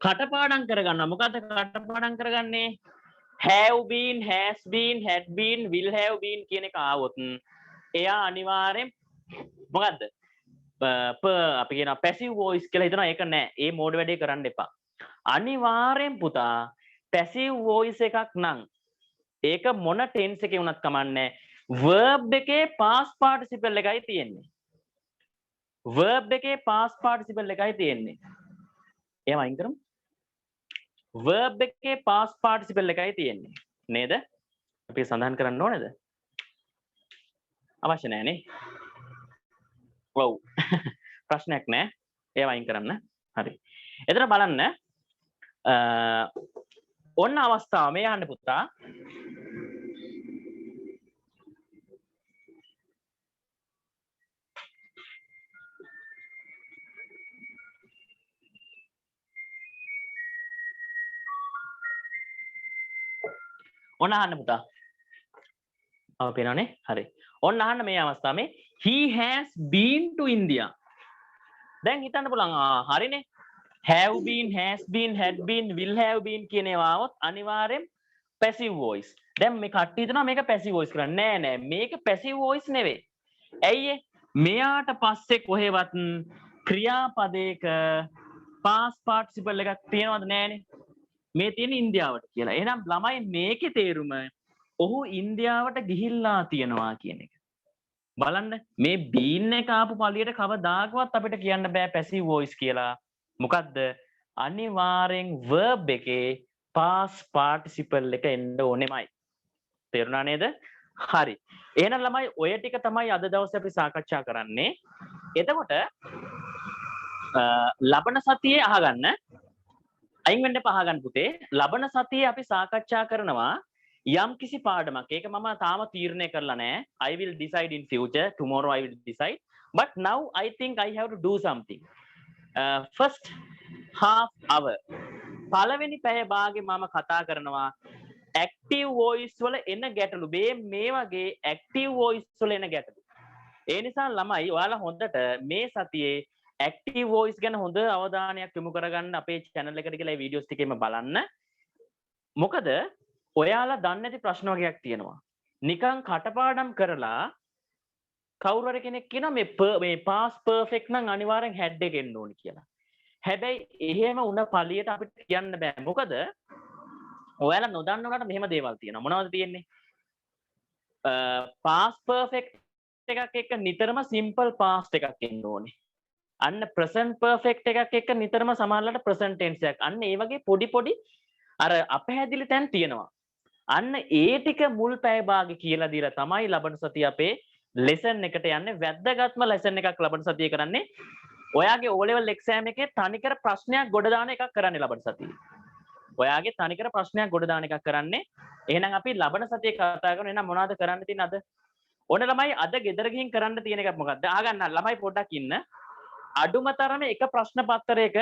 කටපාඩම් කරගන්නවා. මොකද්ද කටපාඩම් කරගන්නේ? have been, has been, had been, will have been කියන එක ආවොත් එයා අනිවාර්යෙන් මොකද්ද? අපි කියන පැසිව් වොයිස් කියලා හිතනවා. ඒක නෑ. ඒ මෝඩ් වැඩේ කරන්න එපා. අනිවාර්යෙන් පුතා පැසිව් වොයිස් එකක් නම් ඒක මොන ටෙන්ස් එකේ වුණත් කමන්නේ verb එකේ past participle එකයි තියෙන්නේ. verb එකේ past participle එකයි තියෙන්නේ. එහෙම අයින් කරමු. verb එකේ past participle එකයි තියෙන්නේ. නේද? අපි සඳහන් කරන්න ඕනේද? අවශ්‍ය නැහැ නේ. ඔව්. ප්‍රශ්නයක් නැහැ. ඒව අයින් කරන්න. හරි. එතන බලන්න ඔන්න අවස්ථාව මේ අහන්න පුතා. ඔන්න අහන්න පුතා. අප පේනවනේ. හරි. ඔන්න අහන්න මේ අවස්ථාවේ he has been to India. දැන් හිතන්න පුළුවන් හරිනේ. have been, has been, had been, will have been කියන ඒවා આવොත් අනිවාර්යෙන් passive voice. දැන් මේ කට්ටිය හිතනවා මේක passive voice කරන්නේ නෑ මේක passive voice නෙවෙයි. ඇයි මෙයාට පස්සේ කොහෙවත් ක්‍රියාපදයක past participle එකක් තියෙනවද නෑනේ. මේ තියෙන ඉන්දියාවට කියලා. එහෙනම් ළමයි මේකේ තේරුම ඔහු ඉන්දියාවට ගිහිල්ලා තියෙනවා කියන එක. බලන්න මේ බීන් එක ආපු පළියට කවදාකවත් අපිට කියන්න බෑ passive voice කියලා. මොකද්ද? අනිවාර්යෙන් verb එකේ past participle එක එන්න ඕනෙමයි. තේරුණා නේද? හරි. එහෙනම් ළමයි ඔය ටික තමයි අද දවසේ අපි සාකච්ඡා කරන්නේ. එතකොට ලබන සතියේ අහගන්න. අයින් වෙන්න එපා අහගන්න පුතේ. ලබන සතියේ අපි සාකච්ඡා කරනවා යම් කිසි පාඩමක්. ඒක මම තාම තීරණය කරලා නැහැ. I will decide in future. Tomorrow I will decide. But now I think I have to do something. First half hour. පළවෙනි පැය භාගෙ මම කතා කරනවා active voice වල එන ගැටලු. මේ වගේ active voice වල එන ගැටලු. ඒ නිසා ළමයි ඔයාලා හොඳට මේ සතියේ active voice ගැන හොඳ අවධානයක් යොමු කරගන්න අපේ channel එකට ගිහලා වීඩියෝස් ටිකෙම බලන්න. මොකද ඔයාලා දන්නේ නැති ප්‍රශ්න වගේක් තියෙනවා. නිකන් කටපාඩම් කරලා කවුරු හරි කෙනෙක් කියනවා මේ past perfect නම් අනිවාර්යෙන් head එක එන්න ඕනි කියලා. හැබැයි එහෙම වුණ පළියට අපිට කියන්න බෑ. මොකද ඔයාලා නොදන්න උනාට මෙහෙම දේවල් තියෙනවා. මොනවද තියෙන්නේ? past perfect එකක් එක්ක නිතරම simple past එකක් එන්න ඕනේ. අන්න present perfect එකක් එක්ක නිතරම සමානලට present tense එකක්. අන්න ඒ වගේ පොඩි අර අපහැදිලි තැන් තියෙනවා. අන්න ඒ ටික මුල් පැය භාගෙ කියලා දීලා තමයි ලබන සතිය අපේ lesson එකට යන්නේ. වැද්දගත්ම lesson එකක් ලබන සතියේ කරන්නේ. ඔයාගේ O level exam එකේ තනිකර ප්‍රශ්නයක් ගොඩ දාන එකක් කරන්නේ ලබන සතියේ. ඔයාගේ තනිකර ප්‍රශ්නයක් ගොඩ දාන එකක් කරන්නේ. එහෙනම් අපි ලබන සතියේ කතා කරමු. එහෙනම් මොනවද කරන්න තියෙන්නේ අද? ඕන ළමයි අද ගෙදර ගිහින් කරන්න තියෙන එක මොකක්ද? අහගන්න ළමයි පොඩ්ඩක් ඉන්න. අඩුම තරමේ එක ප්‍රශ්න පත්‍රයක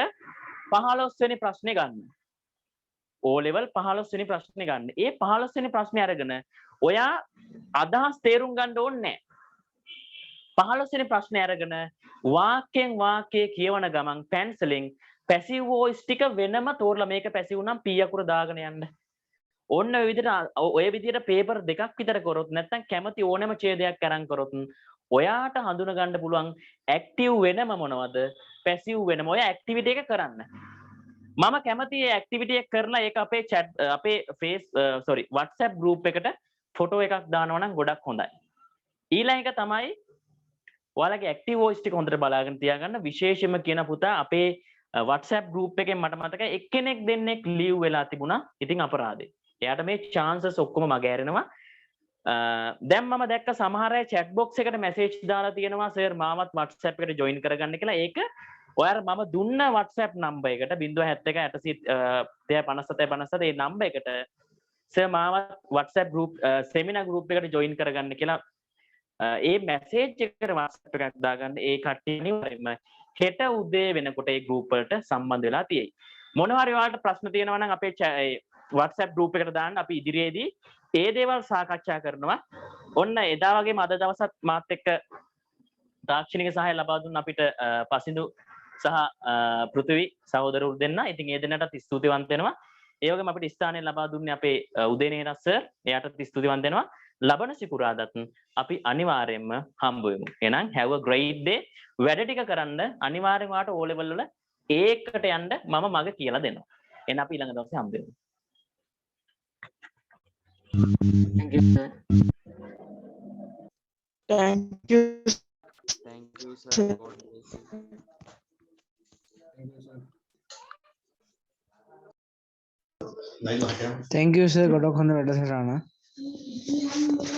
15 වෙනි ප්‍රශ්නේ ගන්න. O level 15 වෙනි ප්‍රශ්නේ ගන්න. ඒ 15 වෙනි ප්‍රශ්නේ අරගෙන ඔයා අදහස් තේරුම් ගන්න ඕනේ නැහැ. 15 වෙනි ප්‍රශ්නේ අරගෙන වාක්‍යයෙන් වාක්‍යය කියවන ගමන් පැන්සලෙන් පැසිව් වොයිස් ටික වෙනම තෝරලා මේක පැසිව් නම් P අකුර දාගෙන යන්න. ඔන්න ඔය විදිහට පේපර් දෙකක් විතර කරොත් නැත්නම් කැමති ඕනෑම ඡේදයක් අරන් කරොත් ඔයාට හඳුන ගන්න පුළුවන් ඇක්ටිව් වෙනම මොනවද පැසිව් වෙනම ඔය ඇක්ටිවිටි එක කරන්න. මම කැමති ඒ ඇක්ටිවිටි එක කරලා ඒක අපේ WhatsApp group එකට ෆොටෝ එකක් දානවා නම් ගොඩක් හොඳයි. ඊළඟ එක තමයි ඔයාලගේ ඇක්ටිව් වොයිස් ටික හොඳට බලාගෙන තියාගන්න. විශේෂයෙන්ම කියන පුතා අපේ WhatsApp group එකෙන් මට මතකයි එක්කෙනෙක් දෙන්නෙක් ලීව් වෙලා තිබුණා. ඉතින් අපරාධේ. එයාට මේ chances ඔක්කොම මග ඇරෙනවා. දැන් මම දැක්ක සමහර අය chat box එකට message දාලා තියෙනවා සර් මාවත් WhatsApp එකට join කරගන්න කියලා. ඒක ඔයාලා මම දුන්න WhatsApp number එකට 071 857 ඒ number එකට sir මාවත් WhatsApp group seminar group එකට join කරගන්න කියලා ඒ message එකට WhatsApp එකක් දාගන්න. ඒ කට්ටිය අනිවාර්යයෙන්ම හෙට උදේ වෙනකොට ඒ group වලට සම්බන්ධ වෙලා තියෙයි. මොනවා හරි ඔයාලට ප්‍රශ්න තියෙනවා නම් අපේ WhatsApp group එකට දාන්න. අපි ඉදිරියේදී ඒ දේවල් සාකච්ඡා කරනවා. ඔන්න එදා වගේම අද දවසත් මාත් එක්ක තාක්ෂණික සහාය ලබා දුන්න අපිට පසිඳු සහ පෘථිවි සහෝදරවරු දෙන්න. ඉතින් ඒ දෙන්නටත් ස්තුතිවන්ත වෙනවා. ඒ වගේම අපිට ස්ථානය ලබා දුන්නේ අපේ උදේනේන සර්. එයාටත් ස්තුතිවන්ත වෙනවා. ලබන සිකුරාදාත් අපි අනිවාර්යයෙන්ම හම්බ වෙමු. එහෙනම් have a great day. වැඩ ටික කරන්න අනිවාර්යයෙන්ම ඔයාලට O level වල ඒකට යන්න මම මග කියලා දෙනවා. එහෙනම් අපි ඊළඟ දවසේ හම්බ වෙමු. Thank you, sir. Thank you. Thank you, sir. God bless you. Thank you, sir. God bless you.